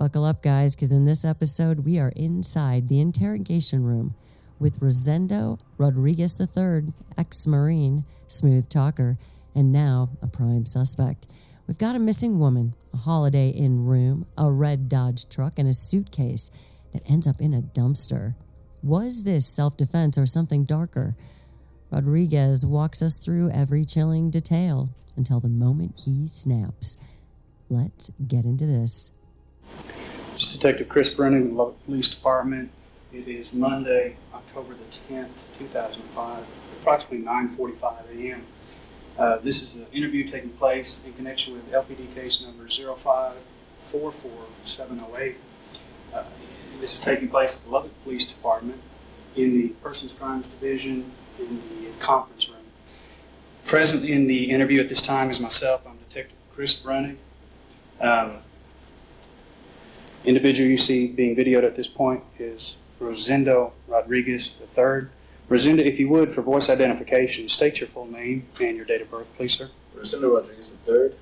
Buckle up, guys, because in this episode, we are inside the interrogation room with Rosendo Rodriguez III, ex-Marine, smooth talker, and now a prime suspect. We've got a missing woman, a Holiday Inn room, a red Dodge truck, and a suitcase that ends up in a dumpster. Was this self-defense or something darker? Rodriguez walks us through every chilling detail until the moment he snaps. Let's get into this. This is Detective Chris Brennan, Lubbock Police Department. It is Monday, October the 10th, 2005, approximately 9:45 a.m. This is an interview taking place in connection with LPD case number 0544708. This is taking place at the Lubbock Police Department in the Persons Crimes Division in the conference room. Present in the interview at this time is myself. I'm Detective Chris Brennan. Individual you see being videoed at this point is Rosendo Rodriguez III. Rosendo, if you would, for voice identification, state your full name and your date of birth, please, sir. Rosendo Rodriguez III.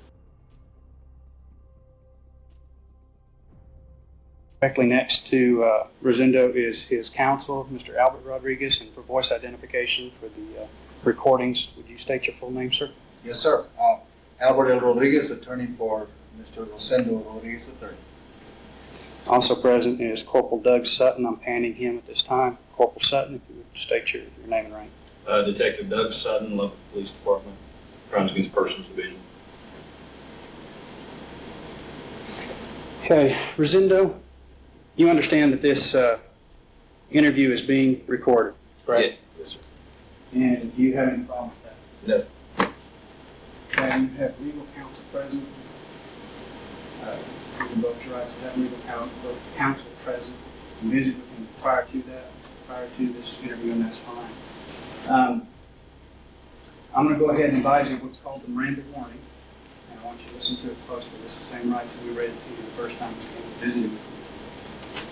Directly next to Rosendo is his counsel, Mr. Albert Rodriguez, and for voice identification for the recordings, would you state your full name, sir? Yes, sir. Albert L. Rodriguez, attorney for Mr. Rosendo Rodriguez III. Also present is Corporal Doug Sutton. I'm panning him at this time. Corporal Sutton, if you would state your name and rank. Detective Doug Sutton, Lubbock Police Department, Crimes Against Persons Division. Okay, Rosendo, you understand that this interview is being recorded, right? Yeah. Yes, sir. And do you have any problem with that? No. Okay, you have legal counsel present. You can both your rights to have legal counsel present and visit with him prior to this interview, and that's fine. I'm going to go ahead and advise you of what's called the Miranda warning, and I want you to listen to it closely. This is the same rights that we read to you the first time we came to visit with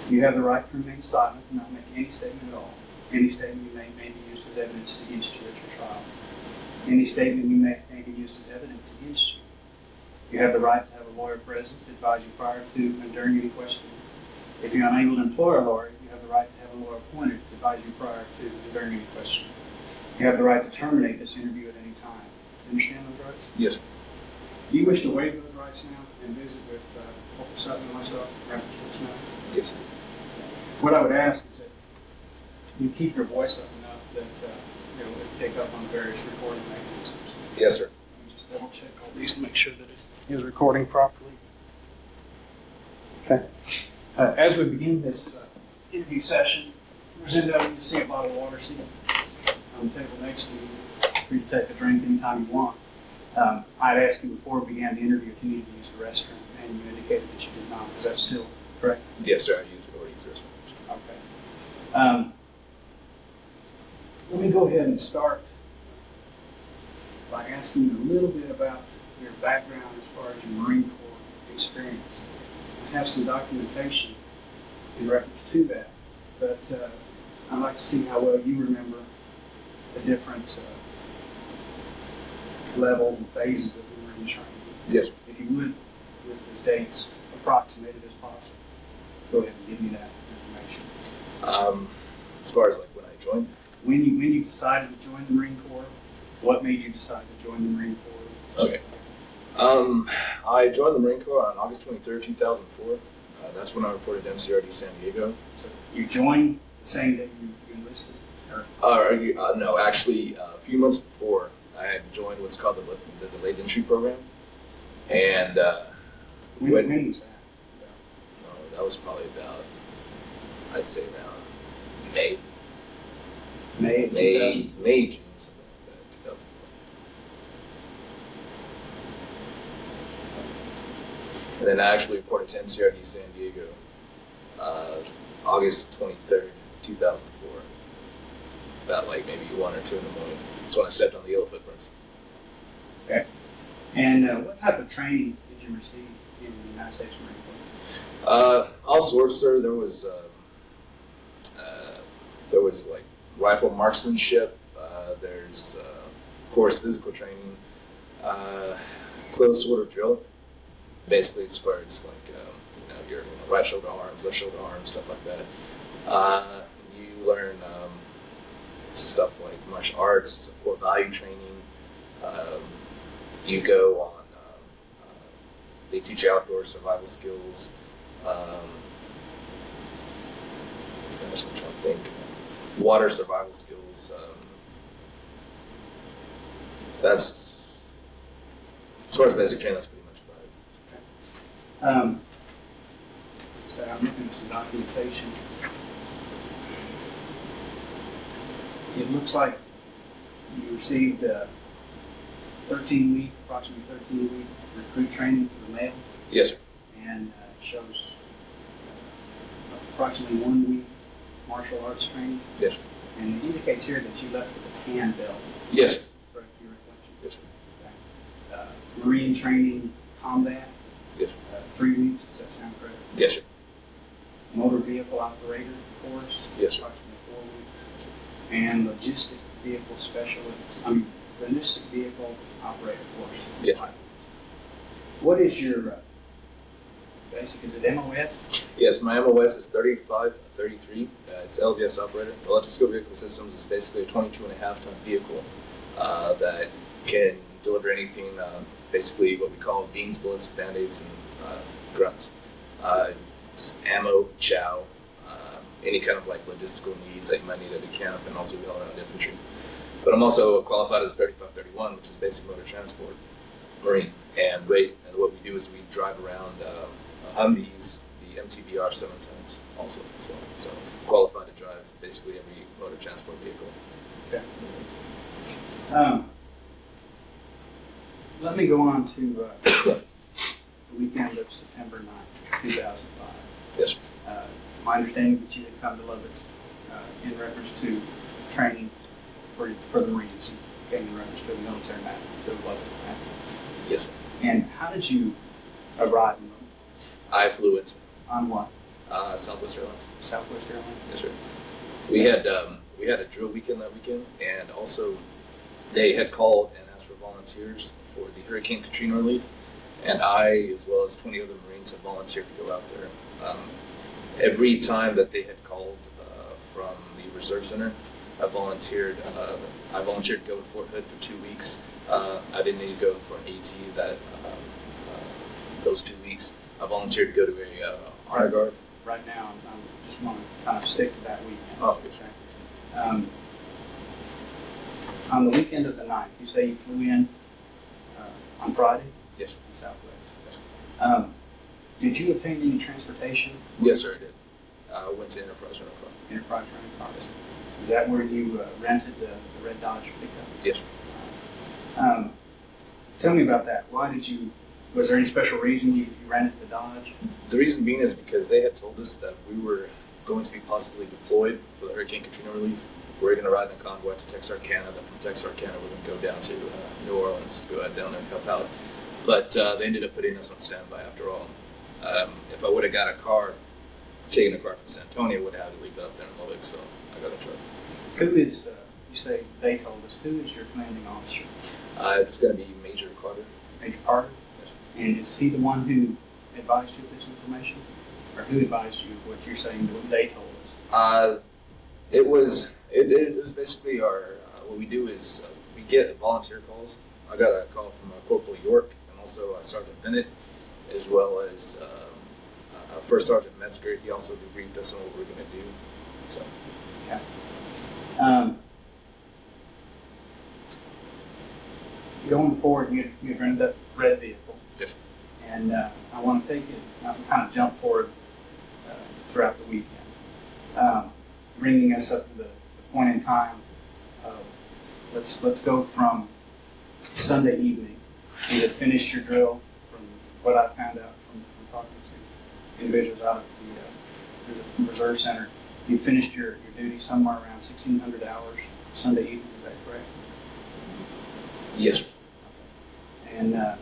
you. You have the right to remain silent and not make any statement at all. Any statement you make may be used as evidence against you at your trial. Any statement you make may be used as evidence against you. You have the right to have a lawyer present to advise you prior to and during any questioning. If you're unable to employ a lawyer, you have the right to have a lawyer appointed to advise you prior to and during any questioning. You have the right to terminate this interview at any time. Do you understand those rights? Yes, sir. Do you wish to waive those rights now and visit with Corporal Sutton and myself after this matter? Yes, sir. What I would ask is that you keep your voice up enough that it will pick up on the various recording mechanisms. Yes, sir. Let me just double check all these to make sure that it is recording properly. Okay. As we begin this interview session, Rosendo, you can see a bottle of water sitting on the table next to you for you to take a drink anytime you want. I'd asked you before we began the interview if you needed to use the restroom, and you indicated that you did not. Is that still correct? Yes, sir. I use the restroom. Okay. Let me go ahead and start by asking you a little bit about your background as far as your Marine Corps experience. I have some documentation in reference to that, but I'd like to see how well you remember the different levels and phases of the Marine training. Yes. If you would, with the dates approximated as possible, go ahead and give me that information. As far as like when I joined? When you decided to join the Marine Corps, what made you decide to join the Marine Corps? Okay. I joined the Marine Corps on August 23rd, 2004. That's when I reported to MCRD San Diego. So you joined the same day you enlisted? No, actually, a few months before, I had joined what's called the delayed entry program. And when was that? That was probably about, I'd say around May, June, something like that, 2004. And then I actually reported to MCRD San Diego August 23rd, 2004, about like maybe 1 or 2 in the morning. That's when I stepped on the yellow footprints. Okay. And what type of training did you receive in the United States Marine Corps? All sorts, sir. There was like rifle marksmanship. There's of course physical training, close order drill. Basically, it's where it's like you're right shoulder arms, left shoulder arms, stuff like that. You learn stuff like martial arts, core value training. You go on, they teach you outdoor survival skills. I'm trying to think. Water survival skills. That's, as far as basic training, that's pretty much about it. So I'm looking at some documentation. It looks like you received approximately 13-week recruit training for the male, Yes, sir. and it shows approximately 1 week martial arts training. Yes, sir. And it indicates here that you left with a tan belt. Yes, sir. Correct your reflection? Yes, sir. Okay. Marine training combat, Yes, sir. 3 weeks. Does that sound correct? Yes, sir. Motor vehicle operator course. Yes, sir. Approximately 4 weeks. And logistic vehicle logistic vehicle operator course. Yes. What is your basic? Is it MOS? Yes, my MOS is 3533. It's LVS operator. Electrical Vehicle Systems is basically a 22.5-ton vehicle that can deliver anything, basically what we call beans, bullets, band-aids, and grunts. Just ammo, chow, any kind of like logistical needs that you might need at a camp, and also we all around infantry. But I'm also qualified as a 3531, which is basic motor transport, Marine. And what we do is we drive around Humvees, the MTVR 7 tons also as well. So qualified to drive basically every motor transport vehicle. Okay. Let me go on to the weekend of September 9th, 2005. Yes, sir. My understanding that you had come to Lubbock in reference to training for the Marines, and came in reference to the military map, to Lubbock map. Yes, sir. And how did you arrive in Lubbock? I flew in, sir. On what? Southwest Airlines. Southwest Airlines? Yes, sir. We had a drill weekend that weekend, and also they had called and asked for volunteers for the Hurricane Katrina relief, and I, as well as 20 other Marines, have volunteered to go out there. Every time that they had called from the Reserve Center, I volunteered to go to Fort Hood for 2 weeks. I didn't need to go for an AT those 2 weeks. I volunteered to go to a honor guard. Right now, I just want to kind of stick to that weekend. Oh, okay. On the weekend of the 9th, you say you flew in on Friday? Yes, sir. In Southwest. Yes, sir. Did you obtain any transportation? Yes, sir, I did. I went to Enterprise Rental Car. Enterprise rental car? Yes, sir. Is that where you rented the red Dodge pickup? Yes, sir. Tell me about that. Was there any special reason you rented the Dodge? The reason being is because they had told us that we were going to be possibly deployed for the Hurricane Katrina relief. We were going to ride in a convoy to Texarkana. Then from Texarkana, we were going to go down to New Orleans, go down there and help out. But they ended up putting us on standby after all. If I would have got a car, taken a car from San Antonio, would have had to leave it up there in Lubbock, so I got a truck. Who is, you say they told us, who is your commanding officer? It's going to be Major Carter. Major Carter? Yes, And is he the one who advised you of this information? Or who advised you of what you're saying, what they told us? It was basically what we do is we get volunteer calls. I got a call from Corporal York and also Sergeant Bennett, as well as First Sergeant Metzger. He also debriefed us on what we're going to do. So, yeah. Going forward, you rented that red vehicle. yes. And I want to take it, kind of jump forward throughout the weekend, bringing us up to the point in time of, let's go from Sunday evening. You had finished your drill, from what I found out from talking to individuals out of the Reserve Center. You finished your duty somewhere around 1,600 hours Sunday evening, is that correct? Yes. And that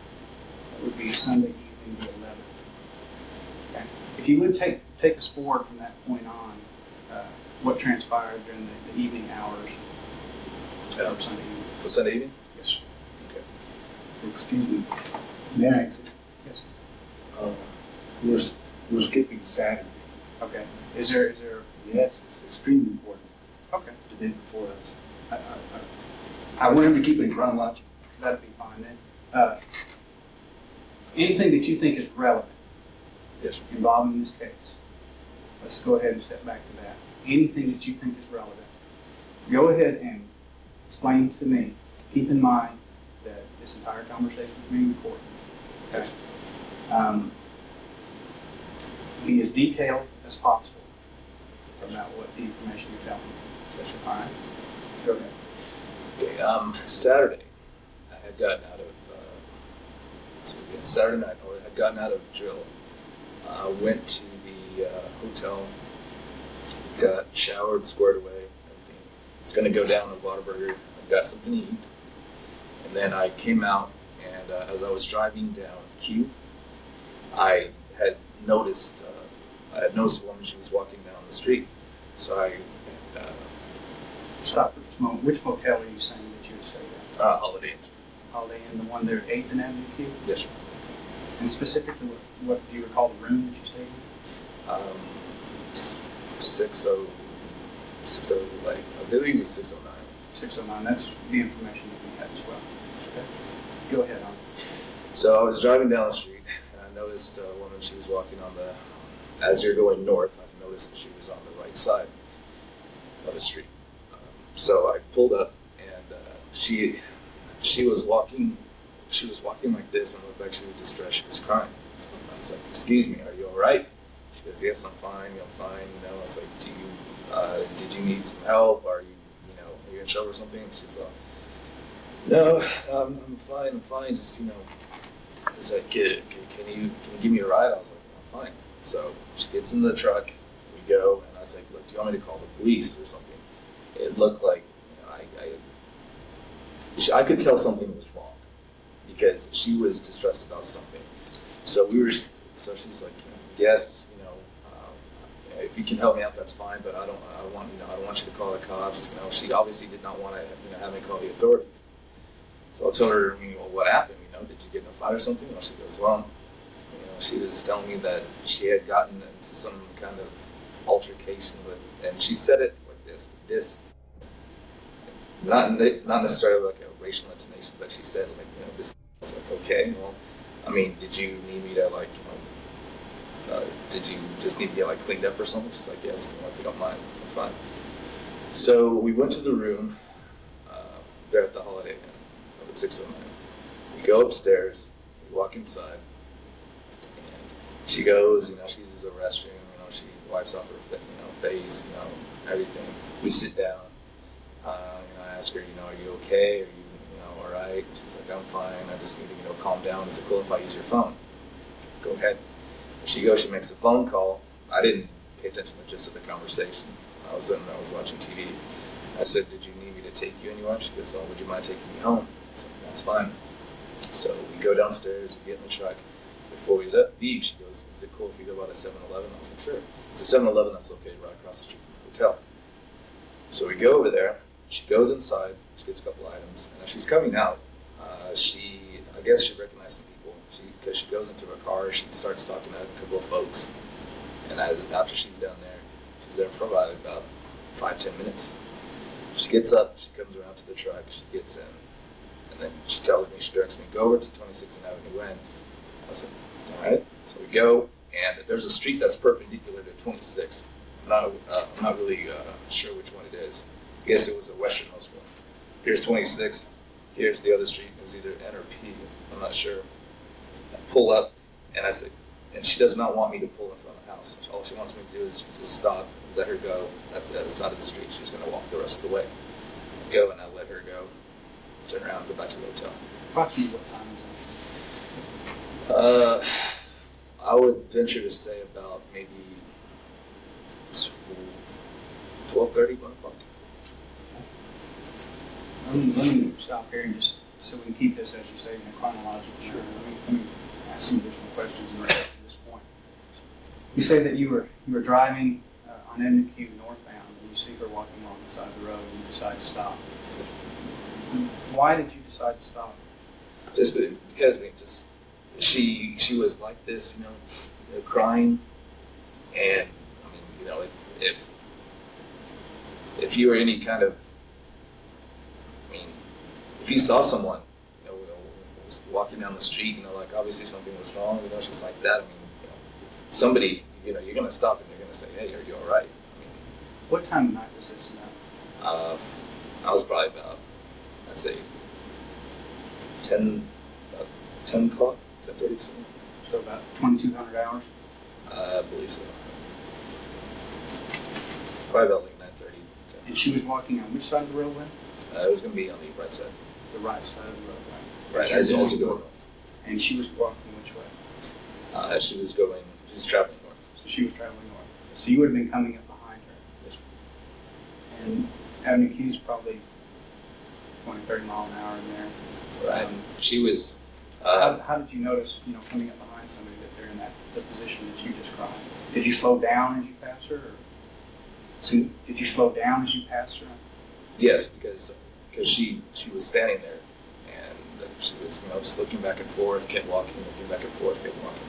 would be Sunday evening the 11th. Okay. If you would take us forward from that point on, what transpired during the evening hours of Sunday evening? Was Sunday evening? Yes. Okay. Excuse me. May I ask? Yes. We're We're skipping Saturday. Okay. Is there? Yes, it's extremely important. Okay. The day before us. I want him to keep it chronological. That'd be fine then. Anything that you think is relevant Yes. involving this case, let's go ahead and step back to that. Anything that you think is relevant, go ahead and explain to me. Keep in mind that this entire conversation is being recorded. Okay. Be as detailed as possible about what the information you're telling me. Yes, sir. All right. Go ahead. Okay, Saturday, I had gotten out of, Saturday night, I had gotten out of drill. Went to the hotel, got showered, squared away, everything. It's going to go down to Whataburger. I got something to eat. And then I came out, and as I was driving down Q, I had noticed a woman. She was walking down the street. So I Stop for just a moment. Which motel are you saying that you would stay at? Holiday Inn. Holiday Inn, the one there at 8th and Avenue Q? Yes, sir. And specifically, what do you recall the room that you stayed in? 60, like, I believe it was 609. 609. That's the information that we had as well. Okay. Go ahead on. So I was driving down the street, and I noticed a woman. She was walking on the, as you're going north, I noticed that she was on the right side of the street. So I pulled up, and she was walking like this, and looked like she was distressed. She was crying. So I was like, "Excuse me, are you all right?" She goes, "Yes, I'm fine. I'm fine." You know, I was like, did you need some help? Are you in trouble or something?" And she's like, "No, I'm fine. Just, I was like, can you give me a ride?" I was like, "I'm fine." So she gets in the truck, we go, and I was like, "Look, do you want me to call the police or something?" It looked like, I could tell something was wrong because she was distressed about something. So she's like, "Yes, if you can help me out, that's fine, but I don't want you to call the cops." She obviously did not want to, have me call the authorities. So I told her, "Well, what happened? Did you get in a fight or something?" Well, she goes, "Well, she was telling me that she had gotten into some kind of altercation with," and she said it like this, not necessarily like a racial intonation, but she said like, this. I was like, "Okay, well, did you need me to did you just need to get cleaned up or something?" She's like, "Yes, if you don't mind, I'm fine." So we went to the room there at the Holiday Inn at 609. We go upstairs, we walk inside, and she goes, she uses a restroom, she wipes off her face, everything. We sit down. I ask her, "Are you okay? Are you, all right?" She's like, "I'm fine. I just need to, calm down. Is it cool if I use your phone?" Go ahead. She makes a phone call. I didn't pay attention to the gist of the conversation. I was watching TV. I said, "Did you need me to take you anywhere?" She goes, "Oh, would you mind taking me home?" I said, "That's fine." So we go downstairs, we get in the truck. Before we leave, she goes, "Is it cool if we go by the 7-Eleven?" I was like, "Sure." It's a 7-Eleven that's located right across the street from the hotel. So we go over there. She goes inside. She gets a couple items. And as she's coming out, I guess she recognized some people. Because she goes into her car, she starts talking to a couple of folks. And after she's down there, she's there for about 5-10 minutes. She gets up, she comes around to the truck, she gets in, and then she directs me, "Go over to 26th and Avenue N." I was like, "All right." So we go, and there's a street that's perpendicular to 26th. I'm not really sure which one it is. I guess it was the westernmost one. Here's 26th, here's the other street. It was either N or P, I'm not sure. I pull up, and I said, and she does not want me to pull in front of the house. All she wants me to do is just stop, let her go at the other side of the street. She's going to walk the rest of the way. I go, and I let her go, turn around, go back to the hotel. Approximately what time is it? I would venture to say about maybe 12:30, 1 o'clock. Let me stop here and just so we can keep this, as you say, in a chronological order. Let me ask some additional questions in regards to this point. You say that you were driving on NQ northbound, and you see her walking along the side of the road, and you decide to stop. Why did you decide to stop? Just because she was like this, crying, if you were any kind of, I mean, if you saw someone, was walking down the street, like obviously something was wrong, just like that. I mean, somebody, you're going to stop and you're going to say, hey, are you all right? I mean, what time of night was this now? I was probably about, I'd say, 10 o'clock, 10:30 something. So about 2,200 hours? I believe so. Probably about like 9:30. And she was walking on which side of the roadway? It was going to be on the right side. The right side of the roadway. Right, as you go north. And she was walking which way? She was traveling north. So she was traveling north. So you would have been coming up behind her. Yes. And Avenue Q's probably 20, 30 miles an hour in there. Right. She was. How did you notice, coming up behind somebody that they're in the position that you described? Did you slow down as you passed her? Did you slow down as you passed her? Yes, because she was standing there, and she was just looking back and forth, kept walking, looking back and forth, kept walking.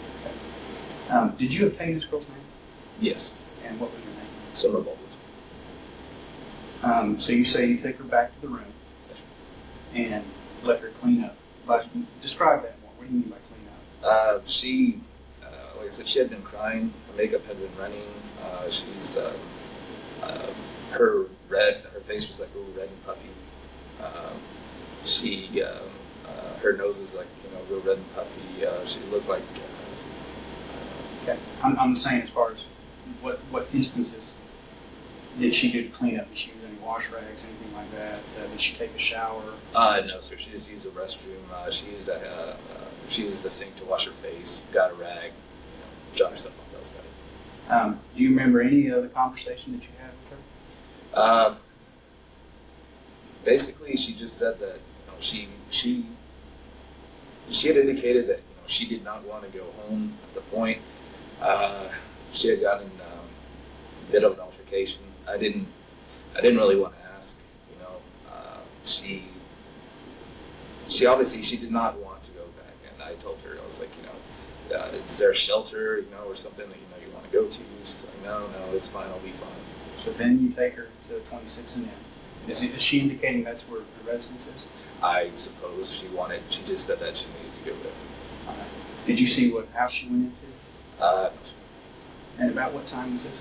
Okay. Did you obtain this girl's name? Yes. And what was your name? Summer Baldwin. So you say you take her back to the room and let her clean up. Describe that more. What do you mean by clean up? She, like I said, she had been crying. Her makeup had been running. Her face was like real red and puffy. Her nose was like real red and puffy. She looked like. Okay, I'm saying as far as what instances did she do to clean up? Did she use any wash rags, anything like that? Did she take a shower? No, sir. She just used a restroom. She used the sink to wash her face. Got a rag. Dropped herself off. That was about it. Do you remember any other conversation that you had with her? Basically, she just said that she had indicated that she did not want to go home at the point. She had gotten a bit of an altercation. I didn't really want to ask. She obviously she did not want to go back, and I told her, I was like, is there a shelter, or something that you want to go to? She's like, no, it's fine, I'll be fine. So then you take her to 26 and N. Is she indicating that's where her residence is? I suppose she just said that she needed to go there. All right. Did you see what house she went into? No, sir. And about what time was this?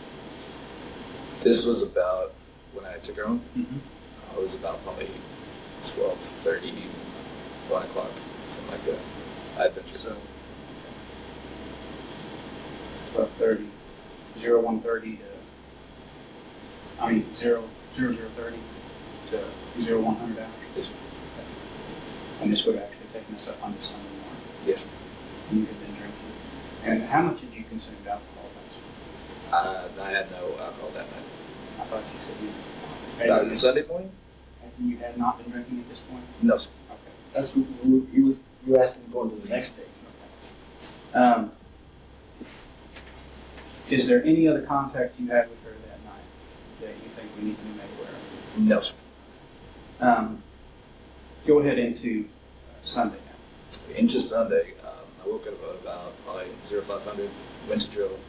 This was about when I took her home. Mm-hmm. It was about probably 12:30, 1 o'clock, something like that. I had been through. 12:30, 01:30 to 00:30 to 0100 hours. Yes, sir. And this would have actually taken us up onto Sunday morning. Yes, sir. And you had been drinking. And how much did you consume alcohol that I had no alcohol that night. I thought you said you. Sunday morning? You had not been drinking at this point? No, sir. Okay. That's what you asked him to go into the next day. Is there any other contact you had with her that night that you think we need to be made aware of? No, sir. Go ahead into Sunday now. Into Sunday, I woke up about probably 0500, went to drill.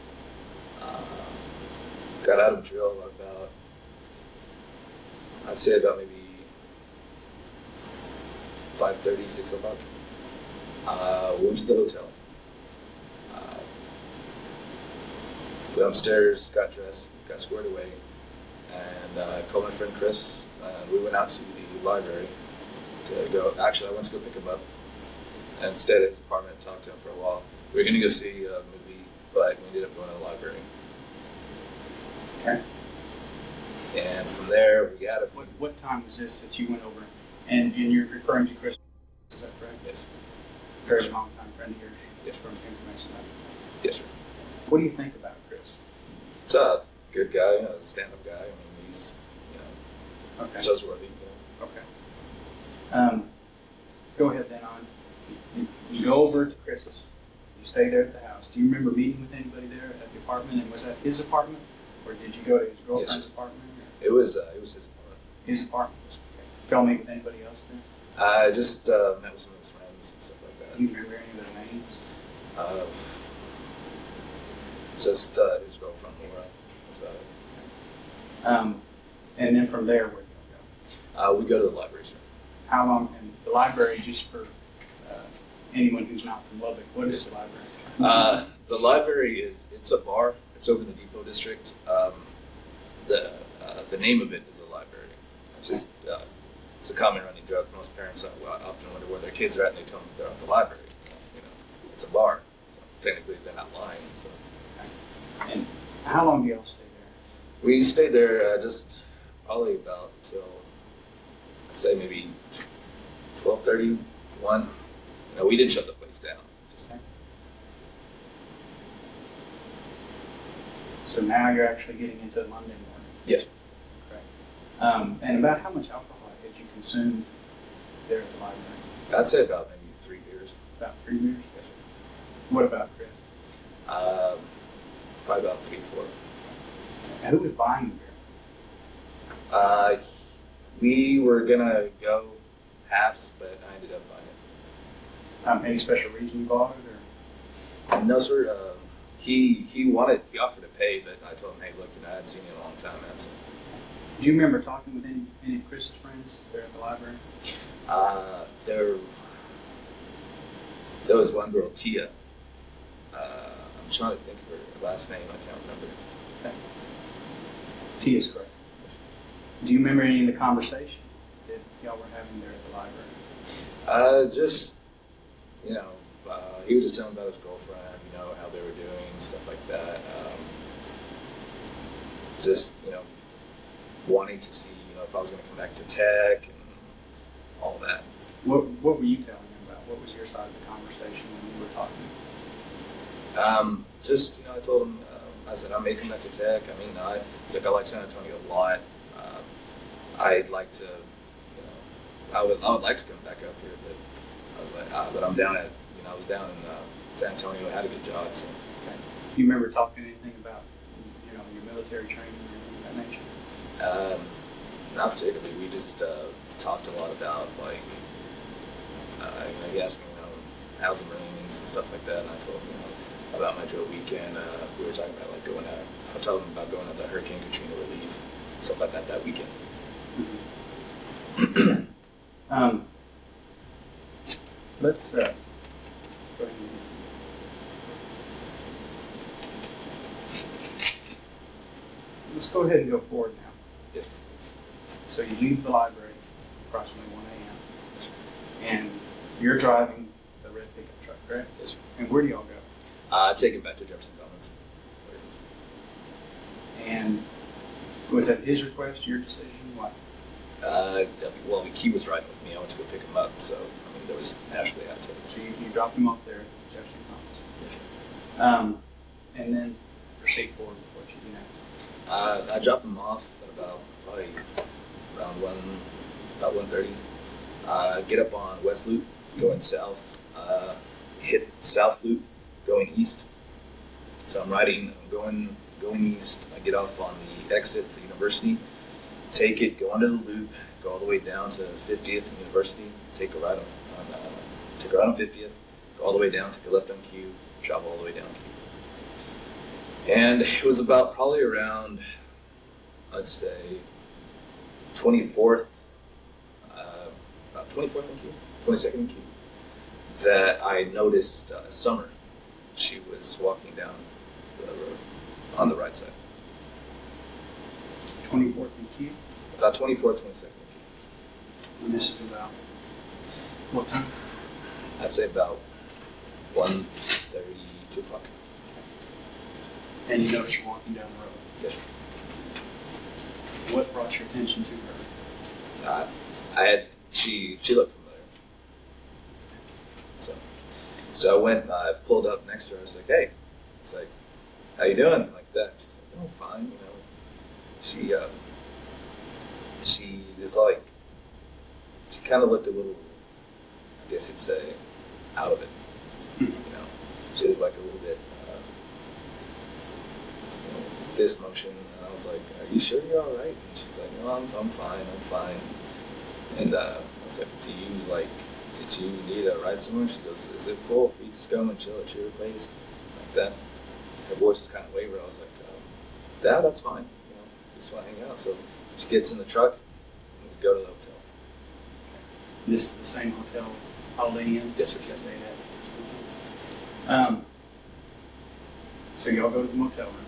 Got out of drill about, I'd say about maybe 5:30, 6 o'clock. Went to the hotel. Went upstairs, got dressed, got squared away, and called my friend Chris. We went out to the library to go. Actually, I went to go pick him up and stayed at his apartment and talked to him for a while. We were going to go see a movie, but we ended up going to the library. Okay. And from there, we had a few. What time was this that you went over? And you're referring to Chris, is that correct? Yes. Very long time friend of yours. Yes. From information. Yes, sir. What do you think about Chris? He's a good guy, a stand-up guy. I mean, he's, Okay. trustworthy. Okay. Go ahead then on. You go over to Chris's. You stay there at the house. Do you remember meeting with anybody there at the apartment? And was that his apartment? Or did you go to his girlfriend's Yes. apartment? apartment? It was his apartment. His apartment. Okay. Y'all meet with anybody else then? I just met with some of his friends and stuff like that. Do you remember any of their names? Just his girlfriend, Laura. That's about it. And then from there, where do you go? We go to the library, sir. How long? And the library, just for anyone who's not from Lubbock, what is the library? The library it's a bar. It's over in the Depot District. The name of it is a library. It's just it's a common running joke. Most parents often wonder where their kids are at, and they tell them they're at the library. You know, it's a bar. So technically, they're not lying. So. And how long do y'all stay there? We stayed there just probably about till I'd say maybe 12:30, 1. No, we didn't shut the place down. Just, So now you're actually getting into Monday morning. yes. Correct. And about how much alcohol had you consumed there at the library? I'd say about maybe 3 beers. About 3 beers? Yes, sir. What about Chris? Probably about 3, 4. And who was buying the beer? We were gonna go halves, but I ended up buying Any special reason you bought it? it. No, sir. He offered to pay, but I told him, hey, look, I hadn't seen you in a long time, man. So, Do you remember talking with any of Chris's friends there at the library? there was one girl, Tia. I'm trying to think of her last name. I can't remember. Okay. T is correct. Do you remember any of the conversation that y'all were having there at the library? Just, he was just telling about his girlfriend, how they were doing, stuff like that. Just, wanting to see, if I was going to come back to tech and all that. What were you telling him about? What was your side of the conversation when you were talking? I told him, I said, I'm making that to tech. I like San Antonio a lot. I'd like to, I would like to come back up here, but I was like, but I'm down at, I was down in San Antonio, had a good job. So. Okay. Do you remember talking anything about, your military training or anything of that nature? Not particularly. We just talked a lot about, he asked me, how's the Marines and stuff like that, and I told him, about my drill weekend. We were talking about going out. I told him about going out to Hurricane Katrina relief, stuff like that weekend. Let's go ahead. Let's go ahead and go forward now. Yes. So you leave the library approximately 1 a.m. and you're driving the red pickup truck, correct? Yes, sir. And where do y'all go? Take him back to Jefferson Commons. And was that his request, your decision? What? He was riding with me. I went to go pick him up, so there was naturally I told him. So you dropped him off there at Jefferson Commons. Yes, sir. And then proceed forward with what you do next. I dropped him off at probably around 1:30. Get up on West Loop, going south. Hit South Loop, going east. So I'm going east. I get off on the exit for University. Take it, go under the loop, go all the way down to 50th and University. Take a right on 50th, go all the way down, take a left on Q, travel all the way down Q. And it was probably around, I'd say, 24th, about 24th and Q, 22nd and Q, that I noticed Summer. She was walking down the road on the right side. 24th and Q? About 24th, 22nd and Q. And this is about what time? I'd say about 1:30, 2 o'clock. And you notice you're walking down the road. Yes, sir. What brought your attention to her? She looked familiar. So I went, I pulled up next to her. I was like, hey. It's like, how you doing? Like that. She's like, oh, fine. She is like, she kind of looked a little, I guess you'd say, out of it. She was like a little bit, this motion. And I was like, are you sure you're all right? And she's like, no, I'm fine. And I was like, did you need a ride somewhere? She goes, is it cool if we just go and chill at your place? Like that. Her voice was kind of wavered. I was like, yeah, that's fine. just want to hang out. So she gets in the truck, and we go to the hotel. This is the same hotel, Holiday Inn? Yes, sir. That they had. So y'all go to the motel room.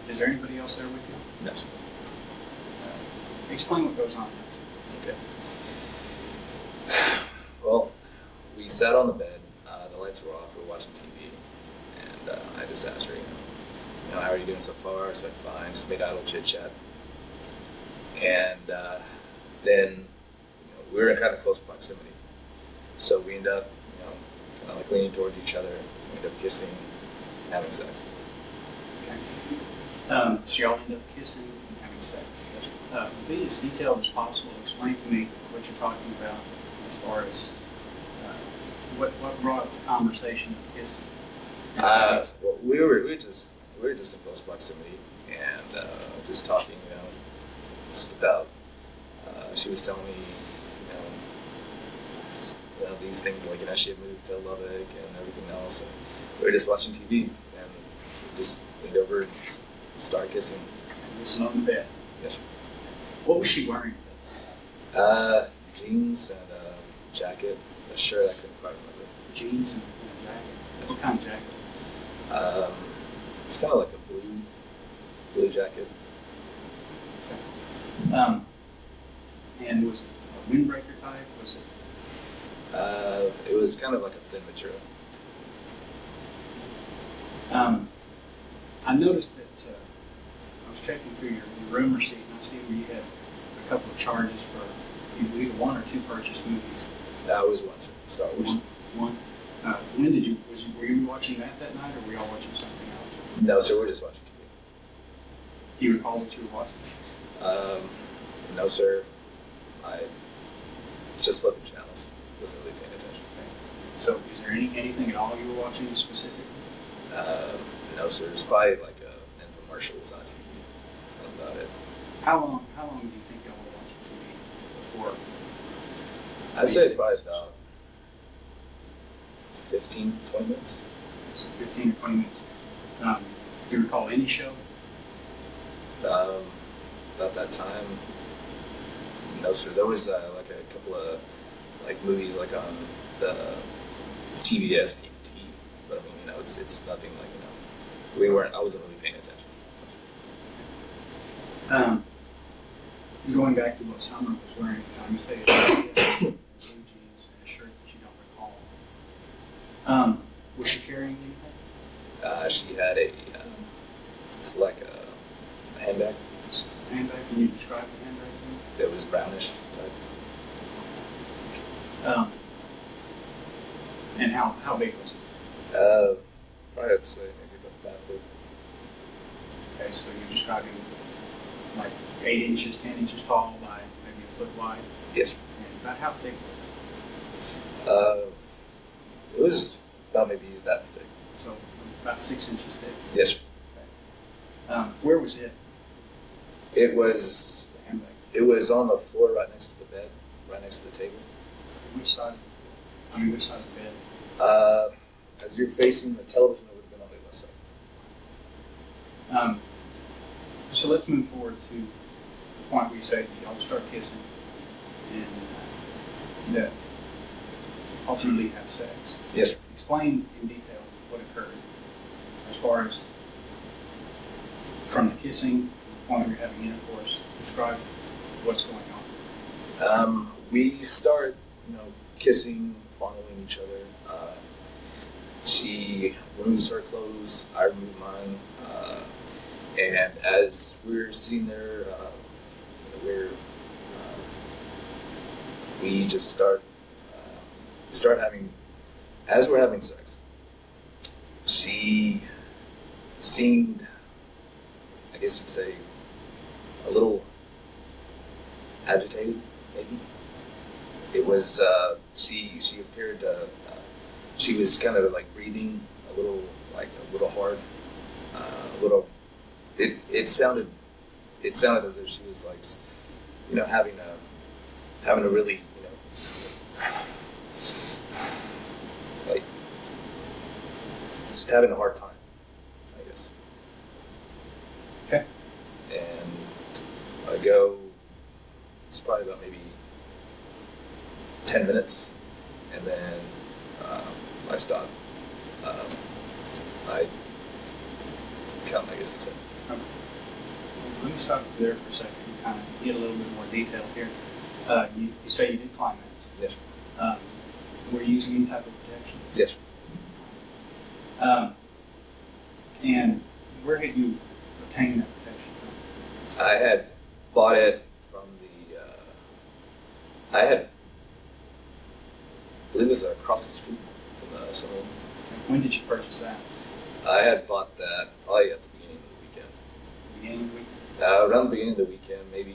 Is there anybody else there with you? No, sir. Explain what goes on there. Okay. Well, we sat on the bed. The lights were off. We were watching TV, and I just asked her, how are you doing so far? I said, fine. Just made idle chit chat, and then we were in kind of close proximity, so we end up, kind of like leaning towards each other. We end up kissing, having sex. Okay. So y'all end up kissing and having sex. Be as detailed as possible. Explain to me what you're talking about as far as what brought up the conversation of kissing. Well, we were just in close proximity and just talking, just about. She was telling me, these things like she had moved to Lubbock and everything else. And we were just watching TV and just leaned over and started kissing. And this is on the bed. Yes, sir. What was she wearing? Jeans and a jacket, a shirt I couldn't quite remember. Jeans and a jacket. What kind of jacket? It's kind of like a blue jacket. Okay. And was it a windbreaker type? Was it? It was kind of like a thin material. I noticed that I was checking through your room receipt, and I see where you had a couple of charges for either one or two purchased movies. That was one, sir. Star Wars. One. When did were you watching that night, or were y'all watching something else? No, sir. We're just watching TV. Do you recall what you were watching? No, sir. I just flipped the channels. Wasn't really paying attention. Okay. So, is there anything at all you were watching specifically? No, sir. It's probably like an infomercial was on TV. That's about it. How long do you think y'all were watching TV before? I'd say probably about 15, 20 minutes. So 15 or 20 minutes. Do you recall any show? About that time, no, sir. There was like a couple of movies on the TBS TNT, but I mean, it's nothing like I wasn't really paying attention. Going back to what Summer was wearing at the time, you say blue jeans and a shirt that you don't recall. Was she carrying anything? She had it's like a handbag. Handbag? Can you describe the handbag to me? That was brownish type. And how big was it? Probably I'd say maybe about that big. Okay, so you're describing like 8 inches, 10 inches tall by maybe a foot wide? Yes. And about how thick was it was about maybe that thick. it? So about 6 inches thick? Yes, sir. Okay. Where was it? It was The handbag. It was on the floor right next to the bed, right next to the table. Which side of the bed? As you're facing the television, it would have been on the left side. So let's move forward to the point where you say y'all start kissing and ultimately have sex. Yes, sir. Explain in detail what occurred as far as from the kissing to the point where you're having intercourse. Describe what's going on. We start, kissing, fondling each other. She removes her clothes, I remove mine, and as we're sitting there, we just start having, as we're having sex. She seemed, I guess you'd say, a little agitated, maybe. It was, she appeared to, she was kind of like breathing a little hard, it sounded as if she was like just, having a really, like just having a hard time, I guess. Okay. And stop you there for a second and kind of get a little bit more detail here. You say you did climax. Yes. Were you using any type of protection? Yes. And where had you obtained that protection from? I had bought it from I believe it was across the street from someone. When did you purchase that? I had bought that probably at the beginning of the weekend. Beginning of the week? Around the beginning of the weekend, maybe.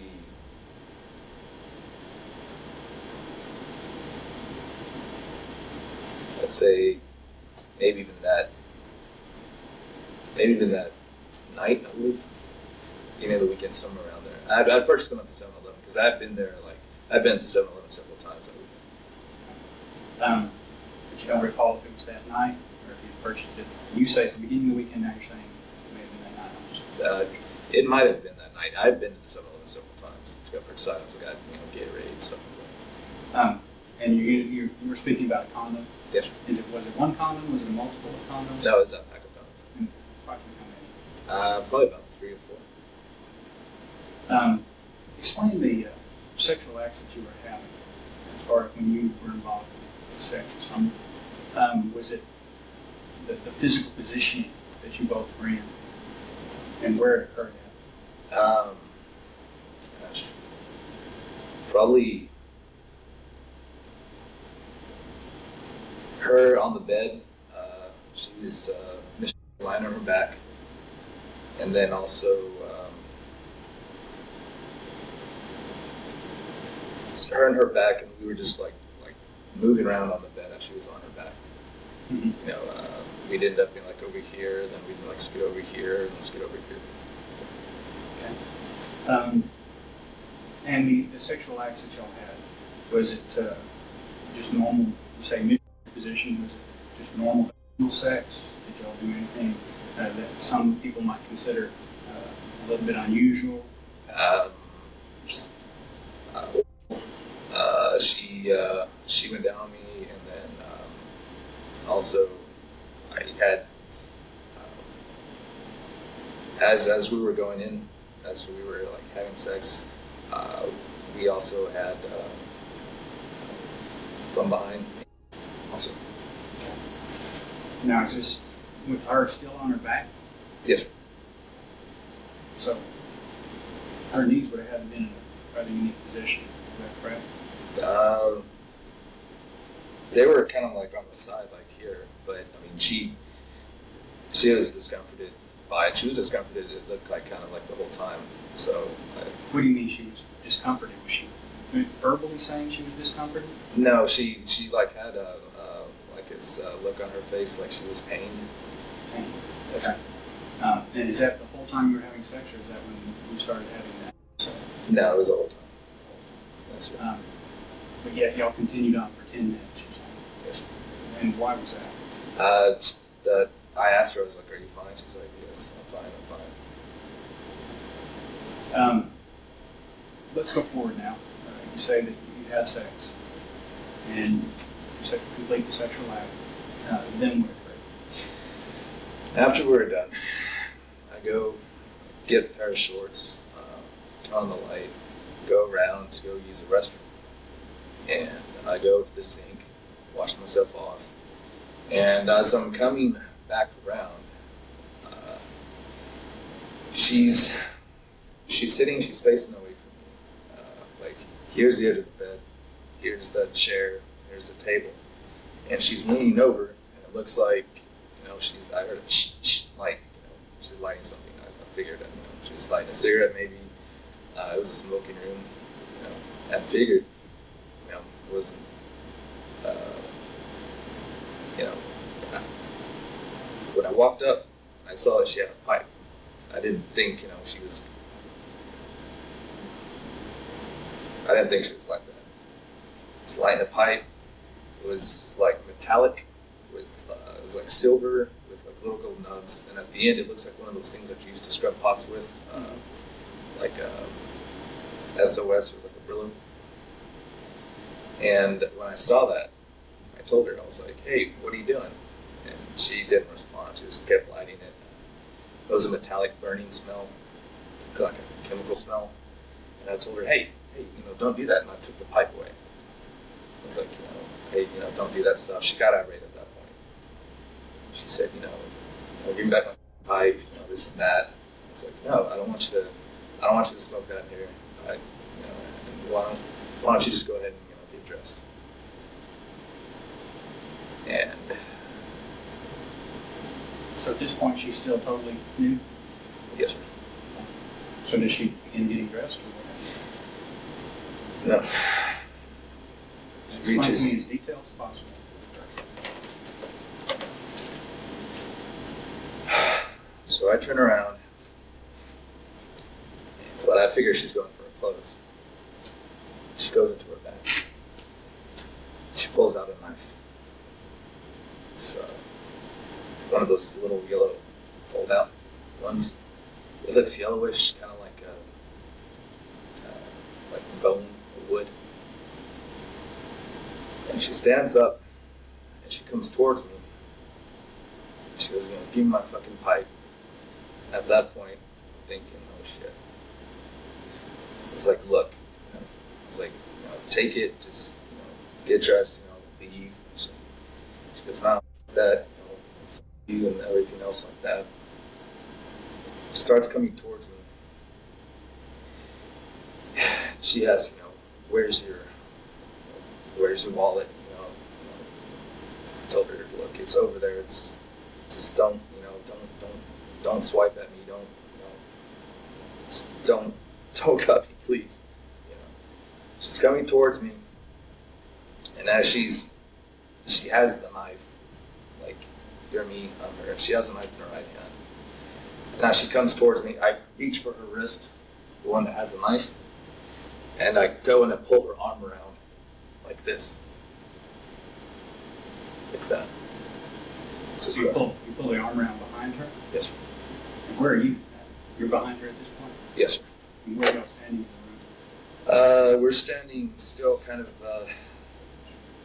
I'd say maybe even that night, I believe. Beginning of the weekend, somewhere around there. I'd purchased them at the 7-Eleven because I've been there. I've been at the 7-Eleven several times that weekend. But you don't recall if it was that night or if you purchased it. You say at the beginning of the weekend. Now you're saying it may have been that night. It might have been that night. I've been to the 7-Eleven several times to go purchase items. I got Gatorade, stuff like that. And you were speaking about a condom. Yes. Was it one condom? Was it a multiple condoms? No, it's a pack of condoms. And approximately how many? Probably about 3 or 4. Explain the sexual acts that you were having as far as when you were involved with sex or something. Was it the physical positioning that you both were in and where it occurred at? Gosh. Probably her on the bed. She used lying on her back. And then also her and her back, and we were just like moving around on the bed as she was on her back. Mm-hmm. We'd end up being like over here, then we'd like scoot over here, and then scoot over here. Okay. And the sexual acts that y'all had, was it just normal? You say mid position. Was it just normal sex? Did y'all do anything that some people might consider a little bit unusual? She went down on me, and then also I had as we were going in, as we were having sex, we also had from behind also. Now, is this with her still on her back? Yes. So her knees would have had to been in a rather unique position. Is that correct? They were kind of on the side, here, but I mean, she was discomforted by it. She was discomforted. It looked kind of the whole time. So. What do you mean she was discomforted? Was she verbally saying she was discomforted? No, she had a this look on her face like she was pained. Pain. Okay. And is that the whole time you were having sex, or is that when you started having that? So, no, it was the whole time. That's right. But yet y'all continued on for 10 minutes or something. Yes. And why was that? I asked her, I was like, "Are you fine?" She's like, "Yes, I'm fine. Let's go forward now. You say that you had sex, and you said complete the sexual act. Then what occurred? After we were done, I go get a pair of shorts, turn on the light, go around to go use the restroom. And I go to the sink, wash myself off. And as I'm coming back around, she's sitting, she's facing away from me. Here's the edge of the bed, here's the chair, here's the table. And she's leaning over, and it looks like, I heard a she's lighting something. I figured that, she was lighting a cigarette maybe. It was a smoking room, I figured, it wasn't, when I walked up, I saw that she had a pipe. I didn't think, she was like that. Just lighting a pipe. It was metallic with, it was silver with little gold nubs. And at the end, it looks like one of those things that you use to scrub pots with, SOS or a Brillo. And when I saw that, I told her, I was like, "Hey, what are you doing?" And she didn't respond. She just kept lighting it. It was a metallic burning smell. like a chemical smell. And I told her, hey, don't do that. And I took the pipe away. I was like, hey, don't do that stuff. She got irate at that point. She said, give me back my pipe, this and that. I was like, no, I don't want you to smoke that in here. Why don't you just go ahead and get dressed? And So at this point, she's still totally new? yes, sir. So does she begin getting dressed or what? No. Explain to me as detailed as possible. So I turn around, but I figure she's going for her clothes. She goes into her bag. She pulls out a knife. It's one of those little yellow fold-out ones. It looks yellowish, kind of like bone or wood. And she stands up and she comes towards me. She goes, give me my fucking pipe. At that point, I'm thinking, oh shit. I was like, look. I was like, take it, just get dressed, leave. She goes, nah, that, you and everything else like that. She starts coming towards me. She asks, where's your wallet? I told her, look, it's over there. It's just don't swipe at me. Don't cut me, please. She's coming towards me, and as she has the knife, like, you hear me on her. She has the knife in her right hand. And as she comes towards me, I reach for her wrist, the one that has the knife, and I go and I pull her arm around like this. Like that. So you pull the arm around behind her? Yes, sir. And where are you? You're behind her at this point? Yes, sir. And where are y'all standing in the room? We're standing still kind of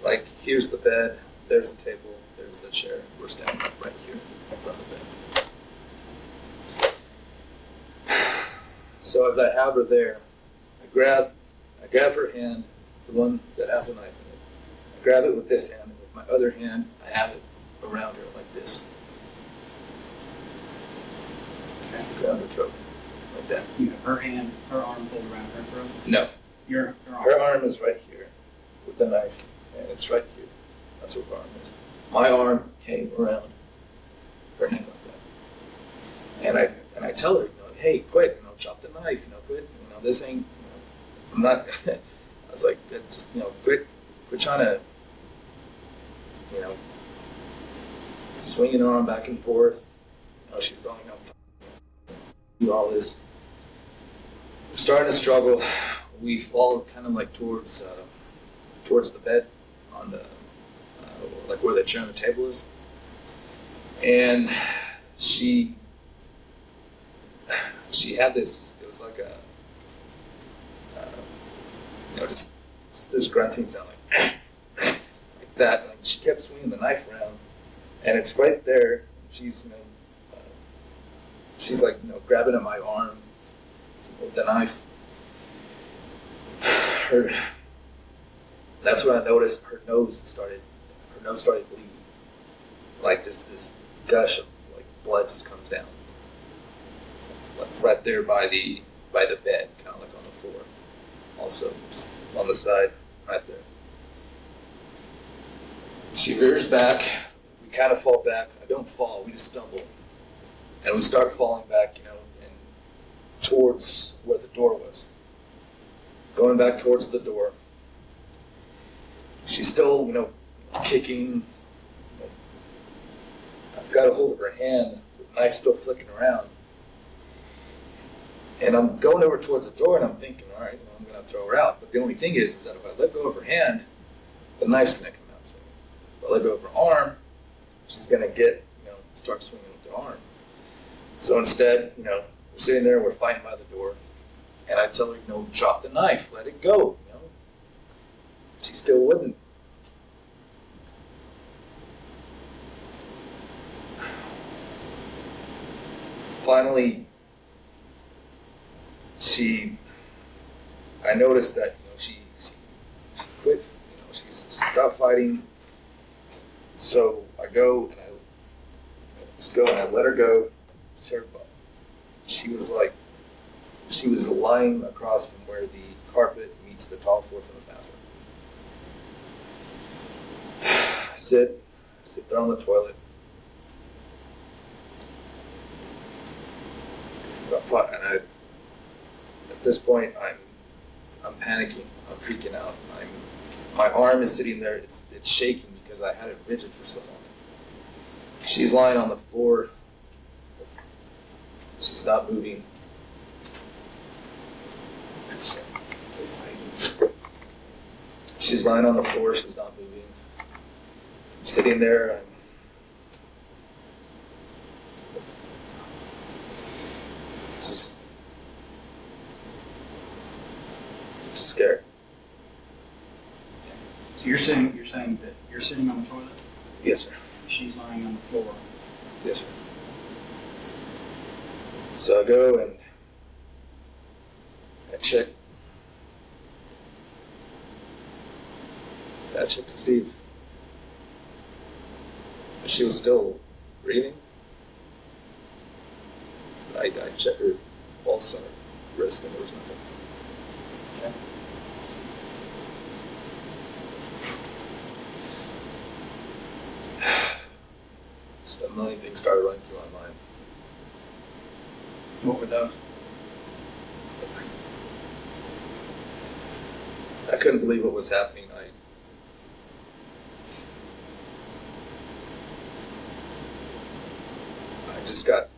like, here's the bed, there's the table, there's the chair. We're standing right here in front of the bed. So as I have her there, I grab her hand, the one that has a knife in it. I grab it with this hand, and with my other hand, I have it around her like this. Okay. Around her throat, like that. You have her arm pulled around her throat? No. Her arm? Her arm is right here with the knife, and it's right here. That's where her arm is. My arm came around her neck like that. And I tell her, hey, quit, chop the knife, quit, this ain't, I'm not, I was like, just, quit trying to, swinging her arm back and forth. She's on, do all this. We're starting to struggle. We fall kind of like towards the bed on the, like where the chair and the table is. And she had this, it was like a, just this grunting sound, like that. Like she kept swinging the knife around, and it's right there. She's, she's like, grabbing at my arm with the knife. That's when I noticed her nose started bleeding. Like just this gush of like blood just comes down. Like right there by the bed, kind of like on the floor. Also just on the side, right there. She rears back. We kind of fall back. I don't fall. We just stumble, and we start falling back, and towards where the door was. Going back towards the door. She's still, kicking. I've got a hold of her hand. The knife's still flicking around. And I'm going over towards the door, and I'm thinking, all right, I'm going to throw her out. But the only thing is that if I let go of her hand, the knife's going to come out swinging. If I let go of her arm, she's going to start swinging with her arm. So instead, we're sitting there, we're fighting by the door, and I tell her, drop the knife, let it go, She still wouldn't. Finally, I noticed that she quit. She stopped fighting. So I go and I let her go. She was lying across from where the carpet meets the tile floor from the bathroom. I sit there on the toilet. And at this point, I'm panicking. I'm freaking out. My arm is sitting there. It's shaking because I had it rigid for so long. She's lying on the floor. She's not moving. She's lying on the floor. She's not moving. I'm sitting there. I'm just scared. So you're saying that you're sitting on the toilet? Yes, sir. She's lying on the floor. Yes, sir. So I go and I check. I checked to see if she was still breathing. I checked her pulse on her wrist and there was nothing. Okay. Just a million things started running through my mind. What were those? I couldn't believe what was happening. I just got.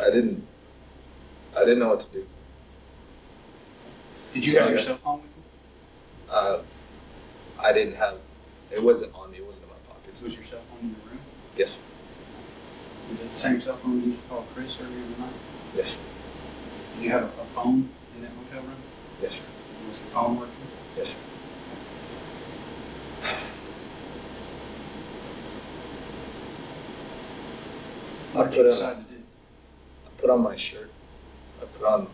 I didn't know what to do. Did you So have I your got- cell phone with you? I didn't have. It wasn't on me. It wasn't in my pockets. Was your cell phone in the room? Yes, sir. Was it the same cell phone you used to call Chris earlier in the night? Yes, sir. Did you have a phone in that hotel room? Yes, sir. Was your phone working? Yes, sir. What did you decide to do? I put on my shirt. I put on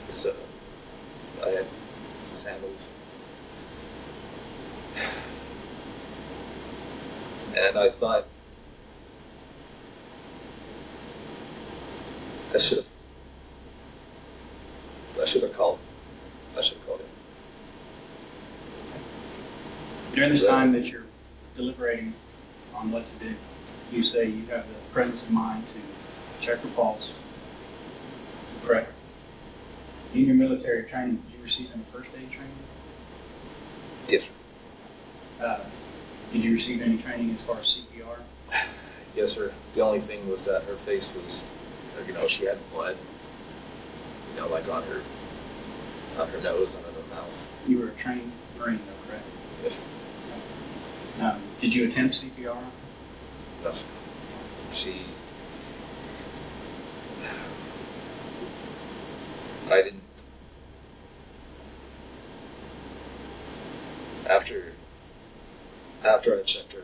this. I had sandals, and I thought I should have called. I should have called him. During this time that you're deliberating on what to do, you say you have the presence of mind to check your pulse, pray. In your military training, did you receive any first aid training? Yes, sir. Did you receive any training as far as CPR? Yes, sir. The only thing was that her face was, she had blood, like on her nose, on her mouth. You were a trained Marine, though, correct? Yes, sir. Did you attempt CPR? No, sir. I didn't. After I checked her,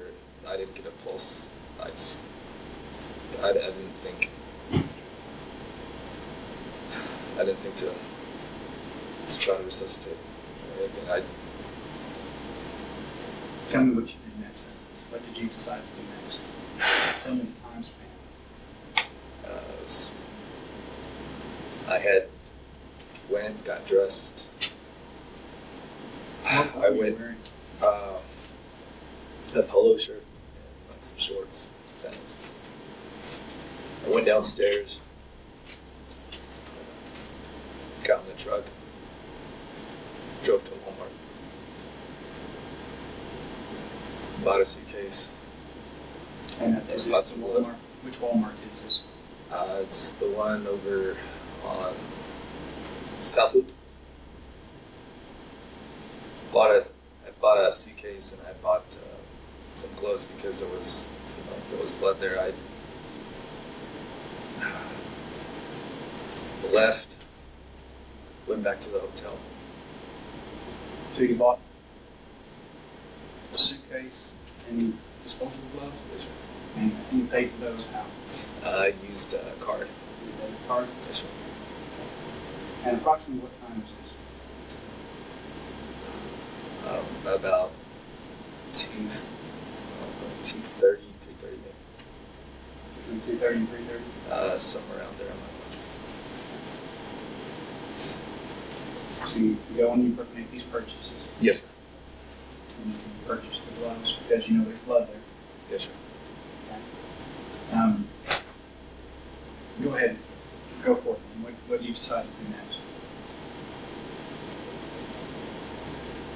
I didn't get a pulse. I didn't think. I didn't think to try to resuscitate or anything. Tell me what you did next. What did you decide to do next? Tell me the time span. I got dressed. What I were you went wearing? a polo shirt and some shorts, sandals. I went downstairs, got in the truck, drove to Walmart, bought a suitcase. And is this Lots the of blood. Walmart? Which Walmart is this? It's the one over on South Loop. I bought a suitcase and I bought some gloves because there was blood there. I left, went back to the hotel. So you bought a suitcase, Any disposable gloves? Yes, sir. And you paid for those how? I used a card. Your debit card? Yes, sir. And approximately what time is this? About 2:30, 3:30 maybe. Between 2:30 and 3:30? Somewhere around there. I'm not much. So you go and you make these purchases. Yes, sir. And you purchase the gloves because you know there's blood there. Yes, sir. Go ahead. Go for it. What do you decide to do next?